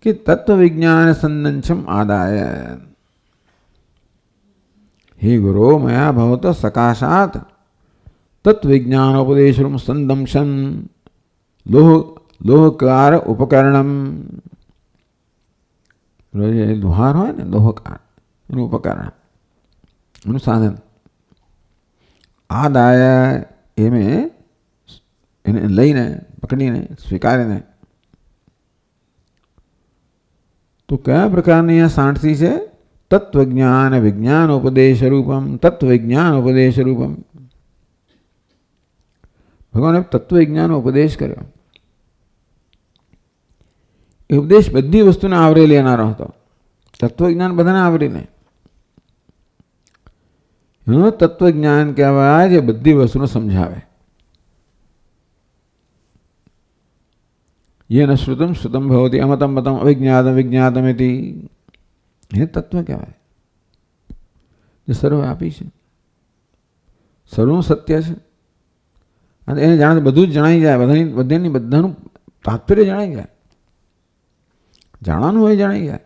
કે તત્વ વિજ્ઞાન સંદંશમ આદાય. હે ગુરુ મયા ભવત સકાશાત તત્વજ્ઞાનોપદેશમ સંદંશન લોહકાર ઉપકરણમ. લુહાર હોય ને, લોહકાર એનું ઉપકરણ, એનું સાધન. આદાય એને લઈને, પકડીને, સ્વીકારીને તો કયા પ્રકારની આ સાંઠસી છે? તત્વજ્ઞાન વિજ્ઞાન ઉપદેશ રૂપમ, તત્વજ્ઞાન ઉપદેશ રૂપમ. ભગવાને તત્વજ્ઞાનનો ઉપદેશ કર્યો. એ ઉપદેશ બધી વસ્તુને આવરી લેનારો હતો. તત્વજ્ઞાન બધાને આવરી લે. એનું તત્વજ્ઞાન કહેવાય જે બધી વસ્તુને સમજાવે. યેન શ્રુતમ શ્રુતમ ભવતી અમતમ મતમ અવિજ્ઞાતમ વિજ્ઞાતમિતિ. એ તત્વ કહેવાય જે સર્વવ્યાપી છે, સર્વનું સત્ય છે. અને એને જાણે બધું જ જણાઈ જાય. બધાનું તાત્પર્ય જણાઈ જાય. જાણવાનું હોય જણાઈ જાય.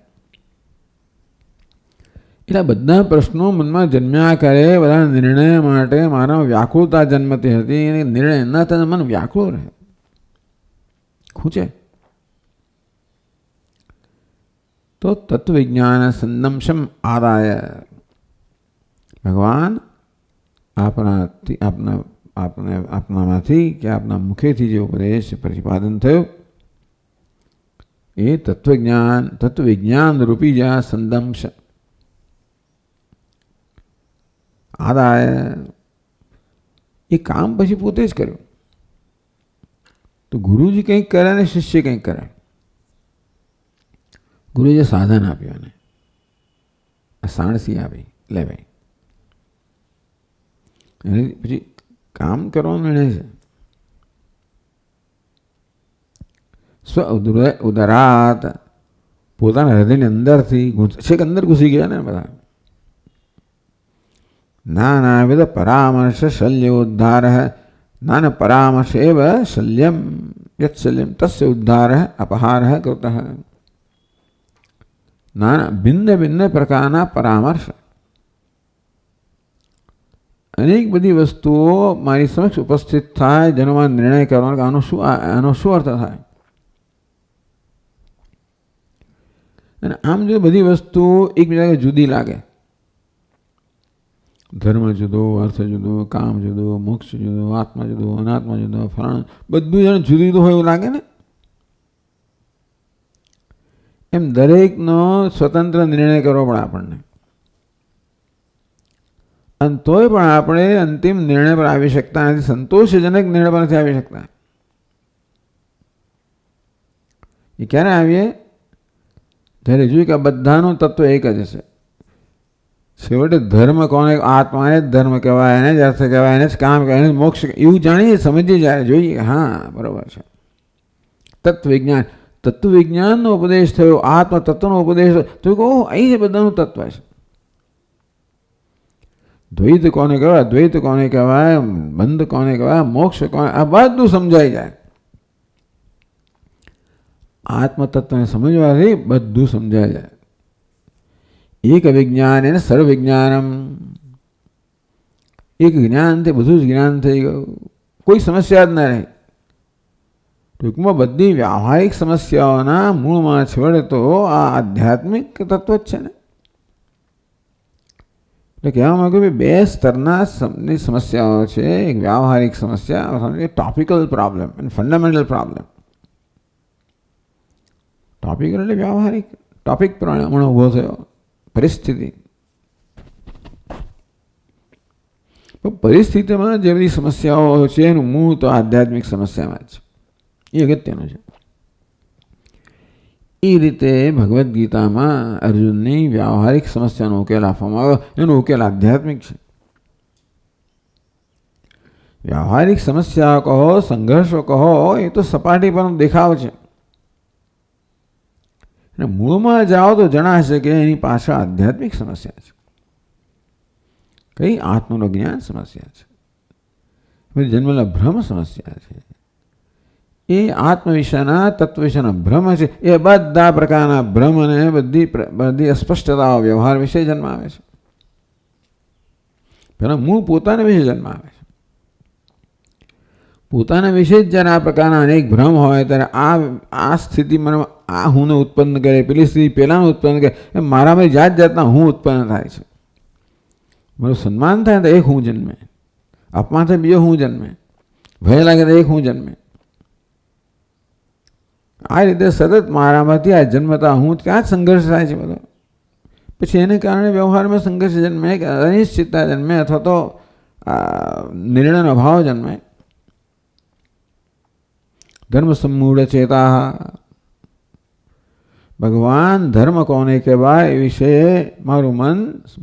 એટલે બધા પ્રશ્નો મનમાં જન્મ્યા કરે. બધા નિર્ણય માટે મારા વ્યાકુળતા જન્મતી હતી. અને નિર્ણય ન થાય મન વ્યાકુળ રહે, ખૂંચે. તો તત્વજ્ઞાન સંદંશમ આદાય ભગવાન આપનામાંથી કે આપના મુખેથી જે ઉપદેશ પ્રતિપાદન થયું એ તત્વજ્ઞાન રૂપી જ્યાં સંદંશ આદાય એ કામ પછી પોતે જ કર્યું. તો ગુરુજી કંઈક કરે ને શિષ્ય કંઈક કરે. ગુરુએ સાધન આપ્યું અને આ સાણસી આપી, લે ભાઈ પછી કામ કરવાનો નિર્ણય છે. સ્વ ઉદરાત પોતાના હૃદયની અંદરથી છેક અંદર ઘૂસી ગયા ને બધા. નાનાવિધ પરામર્શ શલ્યોદ્ધાર, નાના પરામર્શ એવ શલ્યમ યત શલ્યમ તસ્ય ઉદ્ધાર અપહાર કૃત. નાના ભિન્ન ભિન્ન પ્રકારના પરામર્શ, અનેક બધી વસ્તુઓ મારી સમક્ષ ઉપસ્થિત થાય જેનો મારે નિર્ણય કરવાનો કે આનો શું અર્થ થાય. અને આમ જો બધી વસ્તુઓ એકબીજા જુદી લાગે, ધર્મ જુદો, અર્થ જુદો, કામ જુદો, મોક્ષ જુદો, આત્મા જુદો, અનાત્મા જુદો, ફલાણ બધું જાણે જુદું જુદું હોય એવું લાગે ને. એમ દરેકનો સ્વતંત્ર નિર્ણય કરવો પડે આપણને. અને તોય પણ આપણે અંતિમ નિર્ણય પર આવી શકતા નથી, સંતોષજનક નિર્ણય પર નથી આવી શકતા. એ ક્યારે આવીએ? જ્યારે જોયું કે આ બધાનું તત્વ એક જ છે. છેવટે ધર્મ કોને? આત્માને જ ધર્મ કહેવાય, એને જ અર્થ કહેવાય, એને જ કામ કહેવાય, એને જ મોક્ષ, એવું જાણીએ, સમજીએ. જ્યારે જોઈએ હા બરાબર છે. તત્વવિજ્ઞાનનો ઉપદેશ થયો, આત્મ તત્વનો ઉપદેશ તો કહો અહીં જ બધાનું તત્વ છે. દ્વૈત કોને કહેવાય, દ્વૈત કોને કહેવાય, બંધ કોને કહેવાય, મોક્ષ કોને, આ બધું સમજાઈ જાય. આત્મતત્વને સમજવાથી બધું સમજાઈ જાય. એક વિજ્ઞાન એને સર્વવિજ્ઞાનમ. એક જ્ઞાનથી બધું જ જ્ઞાન થઈ ગયું, કોઈ સમસ્યા જ ન રહી. ટૂંકમાં બધી વ્યાવહારિક સમસ્યાઓના મૂળમાં છેવટે તો આ આધ્યાત્મિક તત્વ જ છે ને. એટલે કહેવા માંગુ કે બે સ્તરના સમસ્યાઓ છે. એક વ્યાવહારિક સમસ્યા, ટોપિકલ પ્રોબ્લેમ અને ફંડામેન્ટલ પ્રોબ્લેમ. ટોપિકલ એટલે વ્યાવહારિક, ટોપિક પ્રમાણે ઊભો થયો પરિસ્થિતિ. પરિસ્થિતિમાં જે બધી સમસ્યાઓ છે એનું મૂળ તો આધ્યાત્મિક સમસ્યામાં જ છે. એ અગત્યનું છે. એ રીતે ભગવદ્ ગીતામાં અર્જુનની વ્યાવહારિક સમસ્યાનો ઉકેલ આપવામાં આવ્યો. એનો ઉકેલ આધ્યાત્મિક છે. વ્યાવહારિક સમસ્યા કહો, સંઘર્ષો કહો, એ તો સપાટી પરનો દેખાવ છે. અને મૂળમાં જાઓ તો જણાશે કે એની પાછળ આધ્યાત્મિક સમસ્યા છે. કઈ? આત્મનો જ્ઞાન સમસ્યા છે, જન્મેલા ભ્રમ સમસ્યા છે. એ આત્મ વિષયના તત્વ વિષયના ભ્રમ છે. એ બધા પ્રકારના ભ્રમ અને બધી અસ્પષ્ટતાઓ વ્યવહાર વિશે જન્મ આવે છે. પહેલાં મૂળ પોતાના વિશે જન્મ આવે છે. પોતાના વિશે જ જ્યારે આ પ્રકારના અનેક ભ્રમ હોય ત્યારે આ સ્થિતિ મને આ હુંને ઉત્પન્ન કરે, પેલી સ્થિતિ પેલાનું ઉત્પન્ન કરે. મારામાં જાત જાતના હું ઉત્પન્ન થાય છે. મારું સન્માન થાય તો એક હું જન્મે, અપમાન થાય બીજો હું જન્મે, ભય લાગે તો એક હું જન્મે. આ રીતે સતત મારામાંથી આ જન્મતા હું ત્યાં જ સંઘર્ષ થાય છે બધો. પછી એને કારણે વ્યવહારમાં સંઘર્ષ જન્મે, અનિશ્ચિતતા જન્મે, અથવા તો નિર્ણયનો અભાવ જન્મે. ધર્મ સમૂઢ ચેતા, ભગવાન ધર્મ કોને કહેવાય એ વિશે મારું મન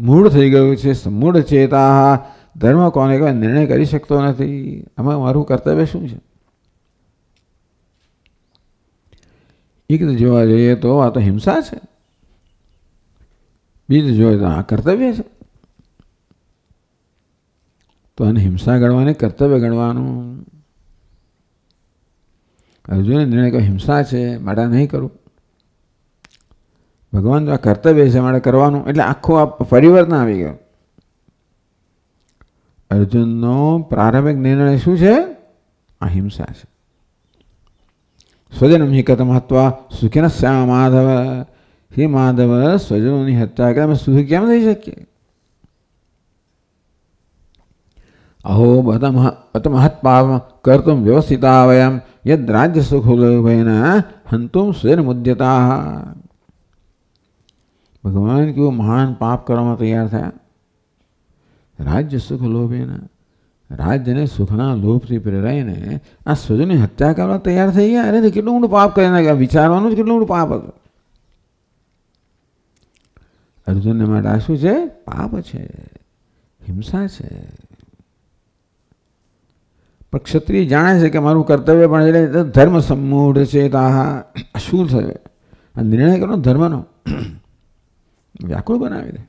મૂળ થઈ ગયું છે. સમૂઢ ચેતા, ધર્મ કોને કહેવાય નિર્ણય કરી શકતો નથી. આમાં મારું કર્તવ્ય શું છે? એક તો જોવા જઈએ તો આ તો હિંસા છે, બીજું જોઈએ તો આ કર્તવ્ય છે. તો આને હિંસા ગણવાની, કર્તવ્ય ગણવાનું. અર્જુને નિર્ણય કહ્યો હિંસા છે માટે નહીં કરું. ભગવાન આ કર્તવ્ય છે માટે કરવાનું, એટલે આખો આ પરિવર્તન આવી ગયો. અર્જુનનો પ્રારંભિક નિર્ણય શું છે? આ હિંસા છે. સ્વજનમ હિ કથમ હત્વા સુખિન સ્યા માધવ. હે માધવ, સ્વજનોની હત્યા કરે અમે સુખી કેમ થઈ શકીએ? અહો બત મહત્પાપ કર્તુમ વ્યવસ્થિતા વયમ યદ રાજ્ય સુખ લોભેન હંતુમ સ્વજન મુદ્યતા. ભગવાન કેવું મહાન પાપ કરવામાં તૈયાર થયા? રાજ્ય સુખ લોભેન, રાજ્યને સુખના લોભથી પ્રેરાઈને આ સ્વજનની હત્યા કરવા તૈયાર થઈ ગયા. અરે કેટલું મોટું પાપ કરી નાખ્યા. વિચારવાનું જ કેટલું મોટું પાપ હતું. અર્જુનને માટે આ શું છે? પાપ છે, હિંસા છે. પણ ક્ષત્રિય જાણે છે કે મારું કર્તવ્ય પણ એટલે ધર્મ સમૂઢ છે. તો આ શું થયું? આ નિર્ણય કરો ધર્મનો, વ્યાકુળ બનાવી દે.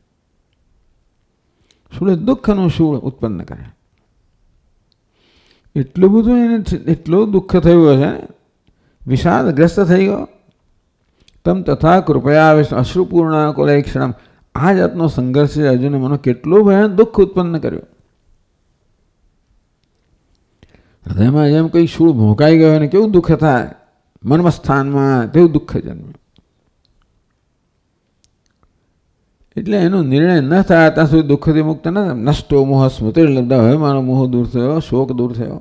શૂળ દુઃખનું શૂળ ઉત્પન્ન કરે. એટલું બધું એને એટલું દુઃખ થયું હશે, વિષાદગ્રસ્ત થઈ ગયો. તમ તથા કૃપયા અશ્રુપૂર્ણ કોલેક્ષણમ. આ જાતનો સંઘર્ષ છે અર્જુને મને કેટલું ભયાનક દુઃખ ઉત્પન્ન કર્યું. હૃદયમાં જેમ કોઈ શૂળ ભોંકાઈ ગયો અને કેવું દુઃખ થાય, મનમાં સ્થાનમાં તેવું દુઃખ જન્મે. એટલે એનો નિર્ણય ન થાય ત્યાં સુધી દુઃખથી મુક્ત ન. નષ્ટો મોહ સ્મૃતિ લબ્ધ. હવે મારો મોહ દૂર થયો, શોક દૂર થયો.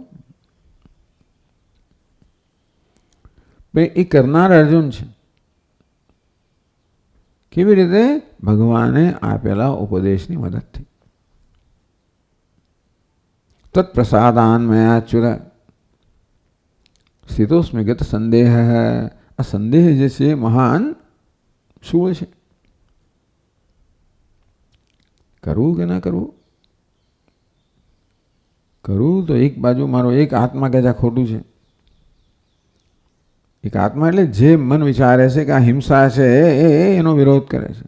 એ કરનાર અર્જુન છે. કેવી રીતે? ભગવાને આપેલા ઉપદેશની મદદથી. તત્પ્રસાદાન મયાચ્યુત સ્થિતોસ્મિ ગત સંદેહ. આ સંદેહ જે છે મહાન શું છે? કરવું કે ના કરવું? કરવું તો એક બાજુ મારો એક આત્મા કે આ ખોટું છે. એક આત્મા એટલે જે મન વિચારે છે કે આ હિંસા છે એનો વિરોધ કરે છે.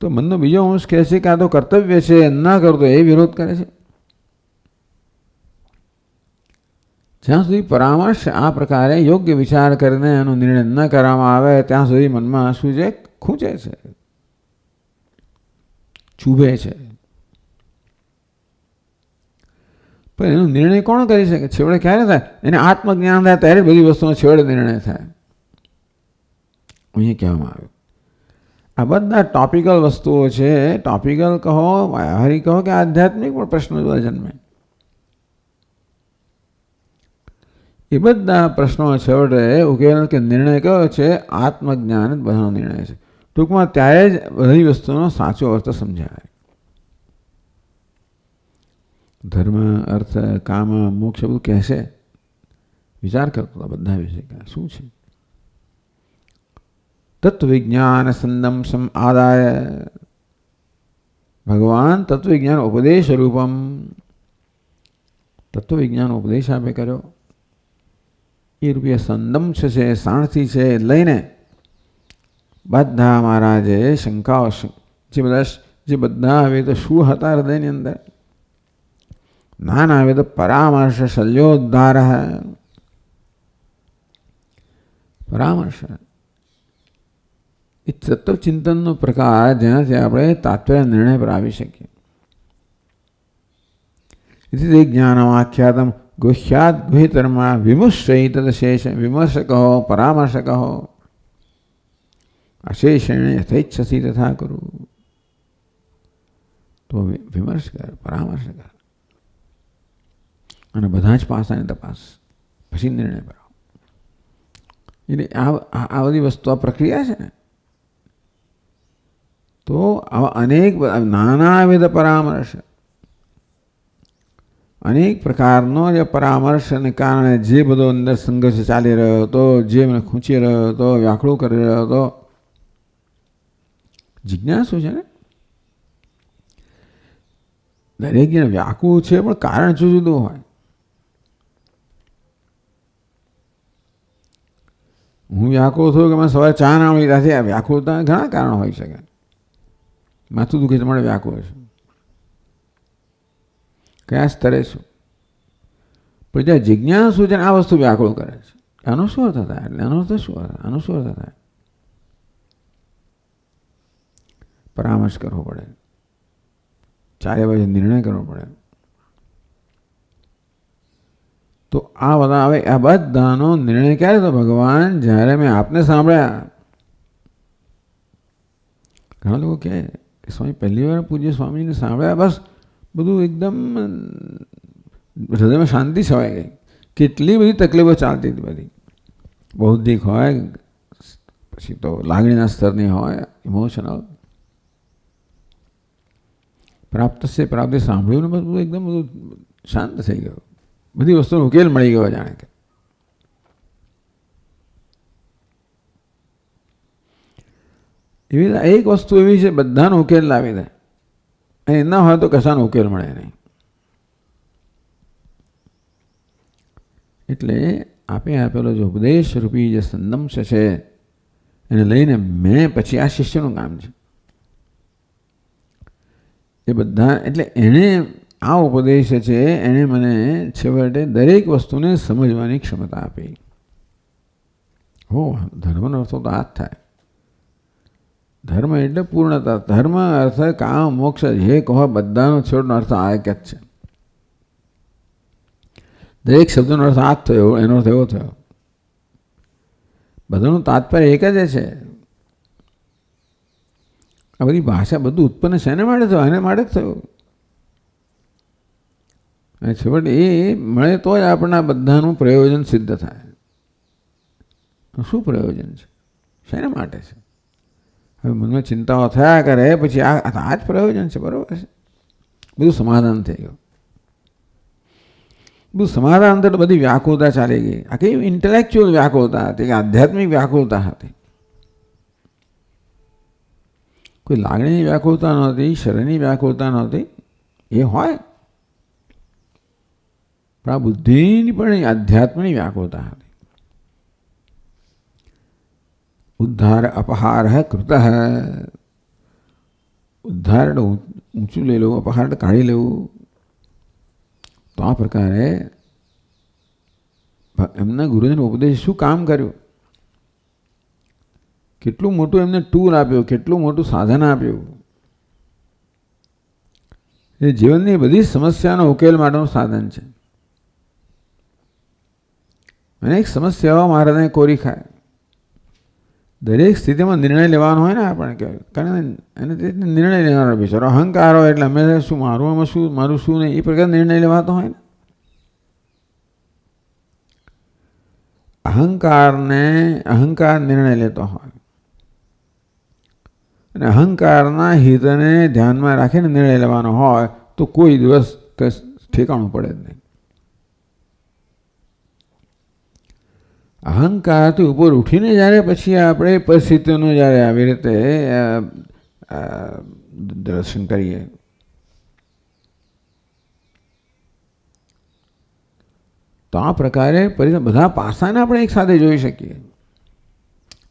તો મનનો બીજો અંશ કહે છે કે આ તો કર્તવ્ય છે, ના કરતો એ વિરોધ કરે છે. જ્યાં સુધી પરામર્શ આ પ્રકારે યોગ્ય વિચાર કરીને એનો નિર્ણય ન કરવામાં આવે ત્યાં સુધી મનમાં શું છે? ખૂંચે છે, ચૂભે છે. પણ એનો નિર્ણય કોણ કરી શકે? છેવડે ક્યારે થાય? એને આત્મજ્ઞાન થાય ત્યારે બધી વસ્તુનો છેવડે નિર્ણય થાય. અહીંયા કહેવામાં આવ્યું. આ બધા ટોપિકલ વસ્તુઓ છે. ટોપિકલ કહો, વ્યવહારિક કહો કે આધ્યાત્મિક પણ પ્રશ્નો જન્મે. એ બધા પ્રશ્નો છેવટે ઉકેલ કે નિર્ણય કયો છે? આત્મજ્ઞાન જ બધાનો નિર્ણય છે. ટૂંકમાં ત્યારે જ બધી વસ્તુનો સાચો અર્થ સમજાય. ધર્મ, અર્થ, કામ, મોક્ષ બધું કહેશે. વિચાર કરતો બધા વિશે શું છે? તત્વજ્ઞાન સંદમ આદાય. ભગવાન તત્વજ્ઞાન ઉપદેશ રૂપમ. તત્વજ્ઞાન ઉપદેશ આપે કર્યો. એ રૂપિયા સંદમ છે, સાણથી છે લઈને બધા મારા જે શંકાઓ જે બધા આવે તો શું હતા હૃદયની અંદર? નાના આવે તો પરામર્શ શલ્યોદ્ધાર. પરામર્શ એ તત્વચિંતનનો પ્રકાર જેનાથી આપણે તાત્પર્ય નિર્ણય પર આવી શકીએ. એથી જ્ઞાનમાખ્યાતમ ગુહ્યાદ ગુહિતરમાં વિમુષિત શેષ. વિમર્શ કહો, પરામર્શ કહો. અશેષેણ યથેચ્છસી તથા કરું. તો વિમર્શ કર, પરામર્શ કર અને બધા જ પાસાની તપાસ, પછી નિર્ણય કરો. એટલે આ બધી વસ્તુ આ પ્રક્રિયા છે ને. તો આવા અનેક નાનાવિધ પરામર્શ, અનેક પ્રકારનો જે પરામર્શને કારણે જે બધો અંદર સંઘર્ષ ચાલી રહ્યો હતો, જે મને ખૂંચી રહ્યો હતો, વ્યાકળું કરી રહ્યો હતો, જિજ્ઞાસુ છે ને દરેક જણ વ્યાકુળ છે, પણ કારણ જુદું જુદું હોય. હું વ્યાકુળ થયો કે મને સવારે ચા ના મળી ત્યાંથી આ વ્યાકુળતા ઘણા કારણો હોઈ શકે. માથું દુખે છે મને વ્યાકુળ છે, કયા સ્તરે છું. પણ જ્યાં જિજ્ઞાસુ છે ને આ વસ્તુ વ્યાકુળ કરે છે, આનો શું અર્થ થાય, એટલે આનો અર્થ શું થાય, આનો શું અર્થ થાય. પરામર્શ કરવો પડે, ચારે બાજુ નિર્ણય કરવો પડે. તો આ બધા હવે આ બધાનો નિર્ણય ક્યારે તો ભગવાન જ્યારે મેં આપને સાંભળ્યા. ઘણા લોકો કહે કે સ્વામી પહેલી વાર પૂજ્ય સ્વામીને સાંભળ્યા, બસ બધું એકદમ હૃદયમાં શાંતિ છવાઈ ગઈ. કેટલી બધી તકલીફો ચાલતી હતી બધી, બૌદ્ધિક હોય, પછી તો લાગણીના સ્તરની હોય, ઇમોશનલ. પ્રાપ્ત સાંભળ્યું ને બધું એકદમ બધું શાંત થઈ ગયું, બધી વસ્તુનો ઉકેલ મળી ગયો જાણે કે. એવી એક વસ્તુ એવી છે બધાનો ઉકેલ લાવી દે, અને ના હોય તો કશાનો ઉકેલ મળે નહીં. એટલે આપે આપેલો જે ઉપદેશ રૂપી જે સંદંશ છે એને લઈને મેં પછી આ શિષ્યનું કામ છે એ બધા. એટલે એણે આ ઉપદેશ છે એણે મને છેવટે દરેક વસ્તુને સમજવાની ક્ષમતા આપી. હો, ધર્મનો અર્થ તો આ જ થાય. ધર્મ એટલે પૂર્ણતા. ધર્મ અર્થ કામ મોક્ષ જે કહો બધાનો છેવટનો અર્થ આ એક જ છે. દરેક શબ્દનો અર્થ આ જ થયો, એનો અર્થ એવો થયો. બધાનું તાત્પર્ય એક જ છે. આ બધી ભાષા બધું ઉત્પન્ન શેને માટે થયું, એને માટે જ થયું. અને છેવટે એ મળે તો જ આપણને બધાનું પ્રયોજન સિદ્ધ થાય. શું પ્રયોજન છે, શેના માટે છે? હવે મનમાં ચિંતાઓ થયા કરે પછી આ જ પ્રયોજન છે, બરાબર છે. બધું સમાધાન થઈ ગયું. બધું સમાધાન તો બધી વ્યાકુળતા ચાલી ગઈ. આ કઈ ઇન્ટેલેક્ચ્યુઅલ વ્યાકુળતા હતી કે આધ્યાત્મિક વ્યાકુળતા હતી. કોઈ લાગણીની વ્યાકુળતા નહોતી, શરીરની વ્યાકુળતા નહોતી. એ હોય પણ આ બુદ્ધિની પણ આધ્યાત્મની વ્યાકુળતા હતી. ઉદ્ધાર અપહાર કૃત. ઉદ્ધાર ઊંચું લઈ લેવું, અપહાર કાઢી લેવું. તો આ પ્રકારે એમના ગુરુજીનો ઉપદેશ શું કામ કર્યું, કેટલું મોટું એમને ટૂલ આપ્યું, કેટલું મોટું સાધન આપ્યું. એ જીવનની બધી સમસ્યાનો ઉકેલ માટેનું સાધન છે. અનેક સમસ્યાઓ મહારાજને કોરી ખાય. દરેક સ્થિતિમાં નિર્ણય લેવાનો હોય ને આપણે કહેવાય, કારણ એને નિર્ણય લેવાનો બિચારો અહંકાર હોય એટલે અમે શું મારું આમાં શું મારું શું નહીં એ પ્રકાર નિર્ણય લેવાતો હોય ને. અહંકાર નિર્ણય લેતો હોય અને અહંકારના હિતને ધ્યાનમાં રાખીને નિર્ણય લેવાનો હોય તો કોઈ દિવસ ઠેકાણું પડે જ નહીં. અહંકારથી ઉપર ઉઠીને જ્યારે પછી આપણે પરિસ્થિતિનું જ્યારે આવી રીતે દર્શન કરીએ તો આ પ્રકારે બધા પાસાને આપણે એક સાથે જોઈ શકીએ.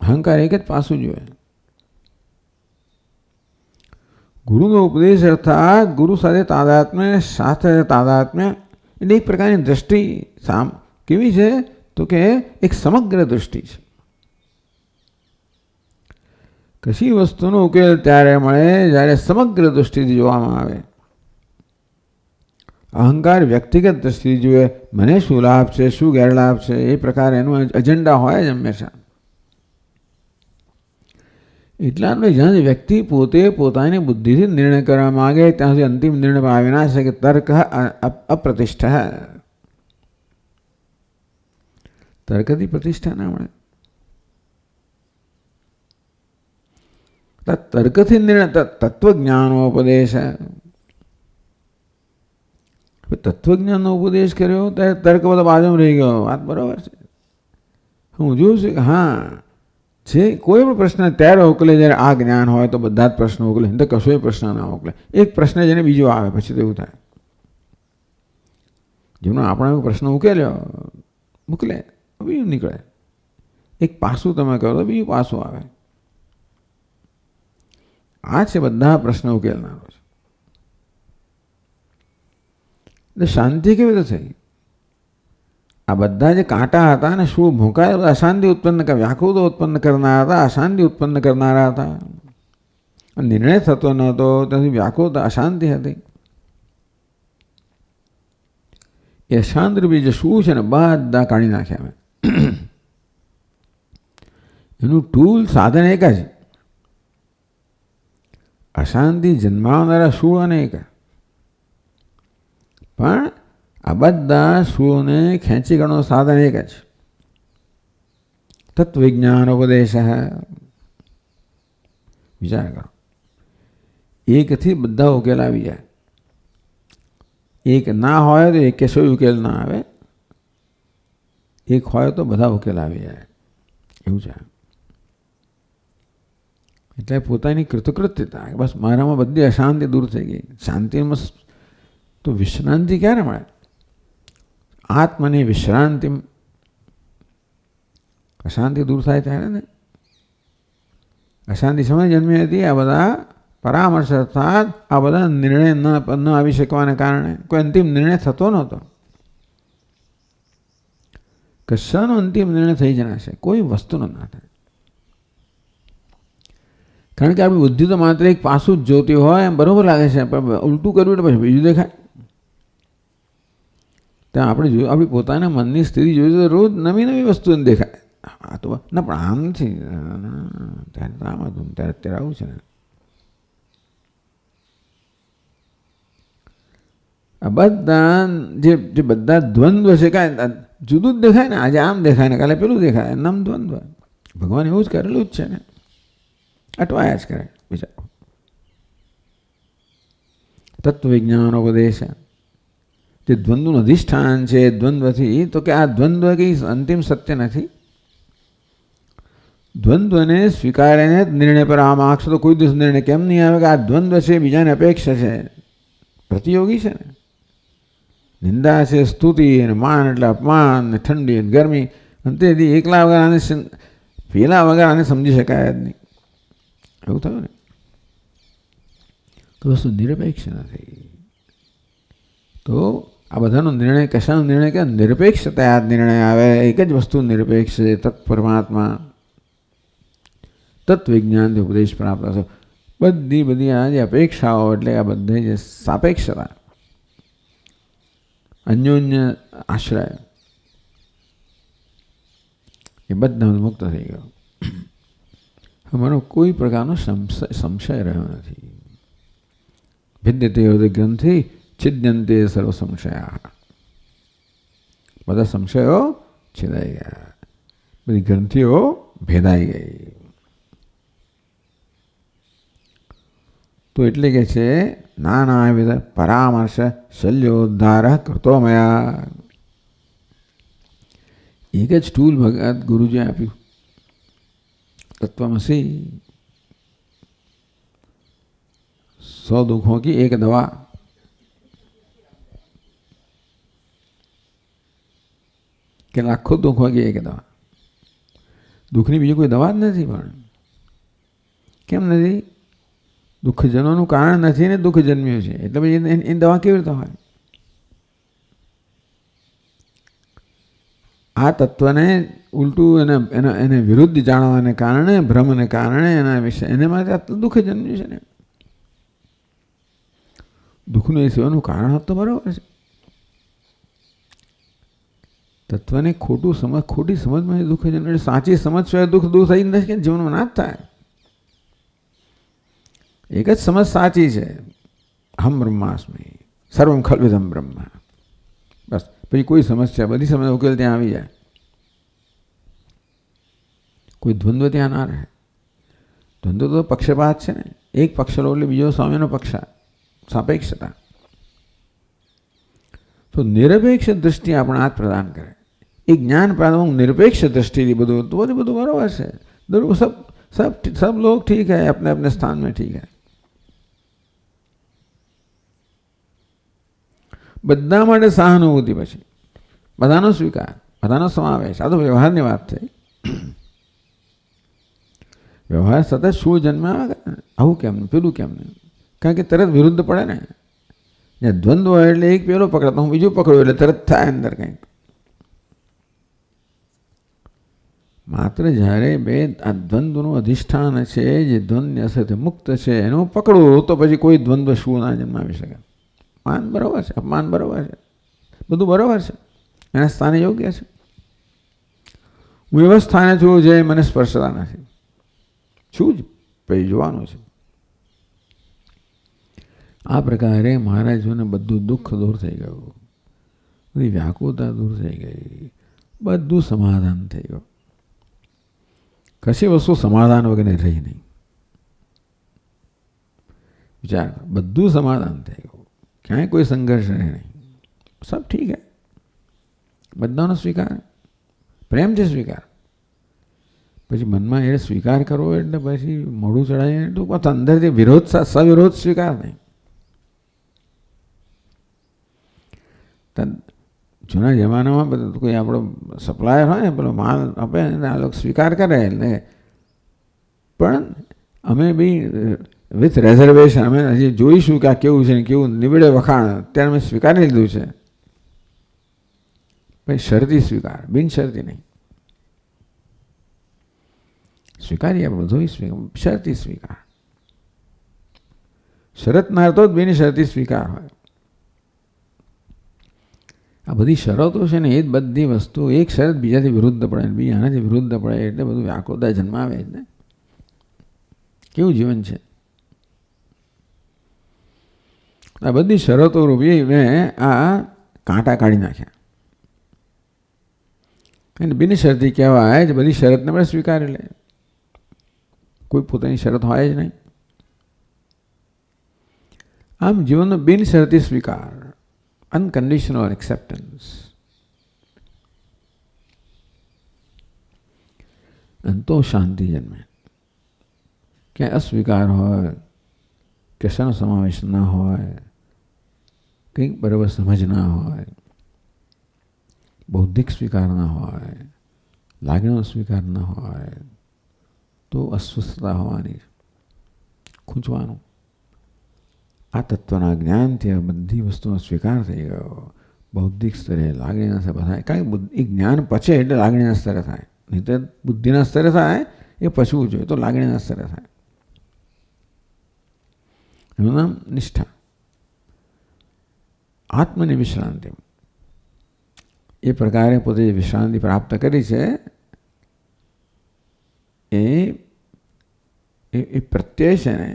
અહંકાર એક જ પાસું જોઈએ. ગુરુનો ઉપદેશ અર્થાત ગુરુ સાથે તાદાત્મ્ય એટલે એક પ્રકારની દ્રષ્ટિ કેવી છે તો કે એક સમગ્ર દૃષ્ટિ છે. કશી વસ્તુનો ઉકેલ ત્યારે મળે જ્યારે સમગ્ર દૃષ્ટિથી જોવામાં આવે. અહંકાર વ્યક્તિગત દ્રષ્ટિથી જુએ, મને શું લાભ છે, શું ગેરલાભ છે, એ પ્રકારે એનું એજન્ડા હોય જ હંમેશા. એટલા જ જ્યાં વ્યક્તિ પોતે પોતાની બુદ્ધિથી નિર્ણય કરવા માગે ત્યાં સુધી અંતિમ નિર્ણય આવી ના શકે. તર્ક અપ્રતિષ્ઠા, તર્કથી પ્રતિષ્ઠા ના મળે. તર્કથી નિર્ણય તત્વજ્ઞાનોપદેશ. તત્વજ્ઞાનનો ઉપદેશ કર્યો ત્યારે તર્ક બધો બાજુમાં રહી ગયો. વાત બરાબર છે. હું જોઉં છું કે હા જે કોઈ પણ પ્રશ્ન ત્યારે ઉકલે જ્યારે આ જ્ઞાન હોય તો બધા જ પ્રશ્નો ઉકલે, તો કશોય પ્રશ્ન ના ઉકલે. એક પ્રશ્ન જેને બીજો આવે પછી તો એવું થાય. જેમનો આપણે પ્રશ્ન ઉકેલ્યો મોકલે બીજું નીકળે. એક પાસું તમે કરો તો બીજું પાસું આવે. આ છે બધા પ્રશ્ન ઉકેલનારો છે. એટલે શાંતિ કેવી રીતે થઈ? આ બધા જે કાંટા હતા ને શું ભૂંકાય અશાંતિ ઉત્પન્ન કર, વ્યાકુળતા ઉત્પન્ન કરનારા હતા, અશાંતિ ઉત્પન્ન કરનારા હતા. નિર્ણય થતો નહોતો ત્યાંથી વ્યાકુળતા અશાંતિ હતી. એ અશાંત રૂપી જે શું છે ને બધા કાઢી નાખ્યા અમે. એનું ટૂલ સાધન એક જ, અશાંતિ જન્માવનારા શું અનેક, પણ આ બધા શુઓને ખેંચી કાઢવાનું સાધન એક જ, તત્વજ્ઞાન ઉપદેશ. વિચાર કરો, એકથી બધા ઉકેલ આવી જાય. એક ના હોય તો એક કશો ઉકેલ ના આવે, એક હોય તો બધા ઉકેલ આવી જાય. એવું છે. એટલે પોતાની કૃતકૃત્યતા, બસ મારામાં બધી અશાંતિ દૂર થઈ ગઈ. શાંતિમાં તો વિશ્રાંતિ ક્યારે મળે? આત્માની વિશ્રાંતિ, અશાંતિ દૂર થાય ત્યારે ને. અશાંતિ સમય જન્મી હતી. આ બધા પરામર્શ અર્થાત આ બધા નિર્ણય ન આવી શકવાને કારણે કોઈ અંતિમ નિર્ણય થતો નહોતો. કશાનો અંતિમ નિર્ણય થઈ જ ના છે, કોઈ વસ્તુનો ના થાય. કારણ કે આપણી બુદ્ધિ તો માત્ર એક પાસું જ જોતી હોય એમ બરોબર લાગે છે, પણ ઉલટું કર્યું એટલે પછી બીજું દેખાય. ત્યાં આપણે જોયું, આપણી પોતાના મનની સ્થિતિ જોઈ તો રોજ નવી નવી વસ્તુ દેખાય. આ તો ના પણ આમ નથી, ત્યારે તો આમ હતું, ત્યારે અત્યારે આવું છે ને. આ બધા જે બધા દ્વંદ્વ છે કાંઈ જુદું જ દેખાય ને. આજે આમ દેખાય ને કાલે પેલું દેખાય, નામ દ્વંદ્વ. ભગવાન એવું જ કરેલું જ છે ને, અટવાયા જ કરે. વિચારો, તત્વજ્ઞાન ઉપદેશ જે દ્વંદ્વનું અધિષ્ઠાન છે દ્વંદ્વથી, તો કે આ દ્વંદ્વ કંઈ અંતિમ સત્ય નથી. દ્વંદ્વને સ્વીકારીને જ નિર્ણય પર આમ આંખશો તો કોઈ દિવસ નિર્ણય કેમ નહીં આવે કે આ દ્વંદ્વ છે, બીજાને અપેક્ષા છે, પ્રતિયોગી છે ને. નિંદા છે સ્તુતિ, અને માન એટલે અપમાન, ને ઠંડી અને ગરમી. અંતેથી એકલા વગર આને પેલા વગર આને સમજી શકાય જ નહીં. એવું થયું ને તો વસ્તુ નિરપેક્ષ નથી. તો આ બધાનો નિર્ણય કશાનો નિર્ણય કે નિરપેક્ષતા જ નિર્ણય આવે. એક જ વસ્તુ નિરપેક્ષ છે, તત્પરમાત્મા. તત્વજ્ઞાનથી ઉપદેશ પ્રાપ્ત થશે. બધી આ જે અપેક્ષાઓ એટલે આ બધી જે સાપેક્ષતા, અન્યોન્ય આશ્રય, એ બધા મુક્ત થઈ ગયો. અમારો કોઈ પ્રકારનો સંશય રહ્યો નથી. ભિદ્યતે હૃદય ગ્રંથિ છિદ્યંતે સર્વ સંશયા. બધા સંશયો છેદાઈ ગયા, બધી ગ્રંથિઓ ભેદાઈ ગઈ. તો એટલે કે છે નાનાવિધ પરામર્શ શલ્યોદ્ધાર કરતો મયા. એક જ ટૂલ ભગત ગુરુજીએ આપ્યું, तत्वमसि। 100 दुखों की एक दवा। કે લાખો દુઃખો की એક દવા। દુઃખની બીજી કોઈ દવા જ નથી। પણ કેમ નથી? દુઃખ જનોનું કારણ નથી ને દુઃખ જન્મ્યું છે, એટલે પછી એની દવા કેવી રીતે હોય? આ તત્વને ઉલટું એને વિરુદ્ધ જાણવાને કારણે, ભ્રમને કારણે એના વિશે એને માટે દુઃખ જન્મ્યું છે ને। દુઃખનું એ સેવાનું કારણ હોત તો બરાબર છે। તત્વને ખોટું સમજ, ખોટી સમજમાં દુઃખ જન્મે, સાચી સમજ સિવાય દુઃખ દૂર થઈ નથી કે જીવનમાં ના જ થાય। એક જ સમજ સાચી છે, અહમ બ્રહ્માસ્મિ સર્વમ ખલ્વિદમ બ્રહ્મ। બસ પછી કોઈ સમસ્યા, બધી સમસ્યા ઉકેલ ત્યાં આવી જાય, કોઈ દ્વંદ્વ ત્યાં ના રહે। દ્વંદ્વ તો પક્ષપાત છે ને, એક પક્ષ લો એટલે બીજો સામેનો પક્ષ, સાપેક્ષતા. તો નિરપેક્ષ દ્રષ્ટિ આપણે હાથ પ્રદાન કરે. એ જ્ઞાન प्राप्त निरपेक्ष दृष्टि બધું तो બધું बराबर है. सब लोग ठीक है, अपने अपने स्थान में ठीक है. બધા માટે સહાનુભૂતિ, પછી બધાનો સ્વીકાર, બધાનો સમાવેશ. આ તો વ્યવહારની વાત થઈ. વ્યવહાર સતત શું જન્મ આવે, આવું કેમ નહીં, પેલું કેમ નહીં, કારણ કે તરત વિરુદ્ધ પડે ને. જ્યાં દ્વંદ્વ હોય એટલે એક પેલો પકડતો, હું બીજું પકડું એટલે તરત થાય અંદર કંઈક. માત્ર જ્યારે બે આ દ્વંદ્વનું અધિષ્ઠાન છે, જે દ્વંદ્વ સાથે મુક્ત છે, એનું પકડવું તો પછી કોઈ દ્વંદ્વ શું ના જન્માવી શકે. માન બરાબર છે, અપમાન બરાબર છે, બધું બરાબર છે, એના સ્થાને યોગ્ય છે. હું એવા સ્થાને છું જે મને સ્પર્શતા નથી, શું જ પછી જોવાનું છે. આ પ્રકારે મહારાજોને બધું દુઃખ દૂર થઈ ગયું, બધી વ્યાકુળતા દૂર થઈ ગઈ, બધું સમાધાન થઈ ગયું. કશી વસ્તુ સમાધાન વગર રહી નહીં. વિચાર, બધું સમાધાન થઈ ગયું, ક્યાંય કોઈ સંઘર્ષ રહે નહીં, સબ ઠીક હે. બધાનો સ્વીકાર, પ્રેમ છે સ્વીકાર. પછી મનમાં એ સ્વીકાર કરવો એટલે પછી મોઢું ચડાવીને તો અંદરથી વિરોધ, સવિરોધ સ્વીકાર નહીં. જૂના જમાનામાં બધું કોઈ આપણો સપ્લાયર હોય ને, પેલો માલ આપે ને, આ લોકો સ્વીકાર કરે એટલે. પણ અમે બી વિથ રેઝર્વેશન, અમે હજી જોઈશું કે આ કેવું છે ને કેવું નીવડે વખાણ, ત્યારે અમે સ્વીકારી લીધું છે. પછી શરતી સ્વીકાર, બિનશરતી નહીં. સ્વીકારીએ આપણે બધું, શરતી સ્વીકાર. શરતના અર્થો જ બિનશરતી સ્વીકાર હોય. આ બધી શરતો છે ને, એ જ બધી વસ્તુ, એક શરત બીજાથી વિરુદ્ધ પડે, બીજી આનાથી વિરુદ્ધ પડે એટલે બધું વ્યાકુળતા જન્માવે જ ને. કેવું જીવન છે. આ બધી શરતો રૂપી મેં આ કાંટા કાઢી નાખ્યા. અને બિનશરતી કહેવાય જ બધી શરતને આપણે સ્વીકારી લે. કોઈ પોતાની શરત હોય જ નહીં. આમ જીવનનો બિનશરતી સ્વીકાર, unconditional acceptance. અને તો શાંતિ જન્મે. ક્યાંય અસ્વીકાર હોય, કશાનો સમાવેશ ના હોય, કંઈક બરાબર સમજ ના હોય, બૌદ્ધિક સ્વીકાર ના હોય, લાગણીનો સ્વીકાર ના હોય, તો અસ્વસ્થતા હોવાની, ખૂંચવાનું. આ તત્વના જ્ઞાનથી બધી વસ્તુનો સ્વીકાર થઈ ગયો. બૌદ્ધિક સ્તરે, લાગણીના સ્તરે થાય. કારણ કે જ્ઞાન પચે એટલે લાગણીના સ્તરે થાય, નહીં તો બુદ્ધિના સ્તરે થાય એ પચવું જોઈએ, તો લાગણીના સ્તરે થાય. એનું નામ નિષ્ઠા. આત્મની વિશ્રાંતિ. એ પ્રકારે પોતે જે વિશ્રાંતિ પ્રાપ્ત કરી છે એ પ્રત્યય છે ને,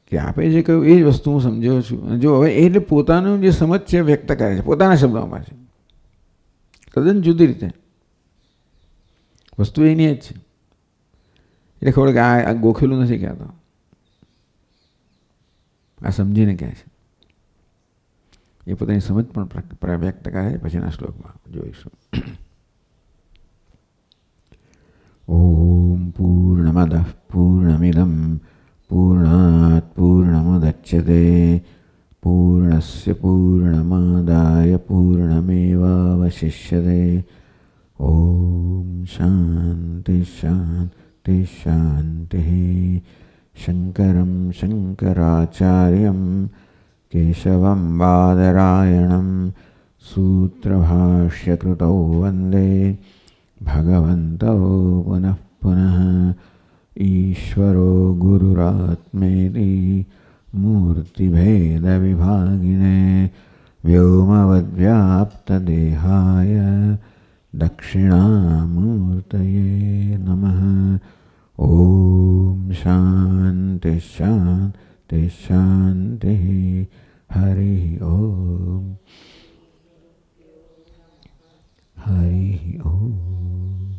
કે આપે જે કહ્યું એ જ વસ્તુ હું સમજ્યો છું. જો હવે એટલે પોતાનું જે સમજ છે વ્યક્ત કરે છે પોતાના શબ્દોમાં છે, તદ્દન જુદી રીતે. વસ્તુ એની જ છે. એટલે ખબર કે આ ગોખેલું નથી કહેતો, આ સમજીને કહે છે. એ પોતાની સમજ પણ વ્યક્ત કરે. પછીના શ્લોકમાં જોઈશું. ઓમ પૂર્ણમદ પૂર્ણમિદમ પૂર્ણાત પૂર્ણમુદચ્યતે પૂર્ણસ્ય પૂર્ણમાદાય પૂર્ણમેવાવશિષ્યતે. ઓમ શાંતિ શાંતિ શાંતિ. શંકરં શંકરાચાર્યં કેશવં બાદરાયણં સૂત્રભાષ્યકૃતૌ વંદે ભગવन्तौ પુનઃ પુનઃ. ઈશ્વરો ગુરુરાત્મેતિ મૂર્તિભેદવિભાગિને વ્યોમવદ્વ્યાપ્તદેહાય દક્ષિણામૂર્તયે નમઃ. ઓમ શાંતિ શાંતિ શાંતિ. હરિ ઓમ. હરિ ઓમ.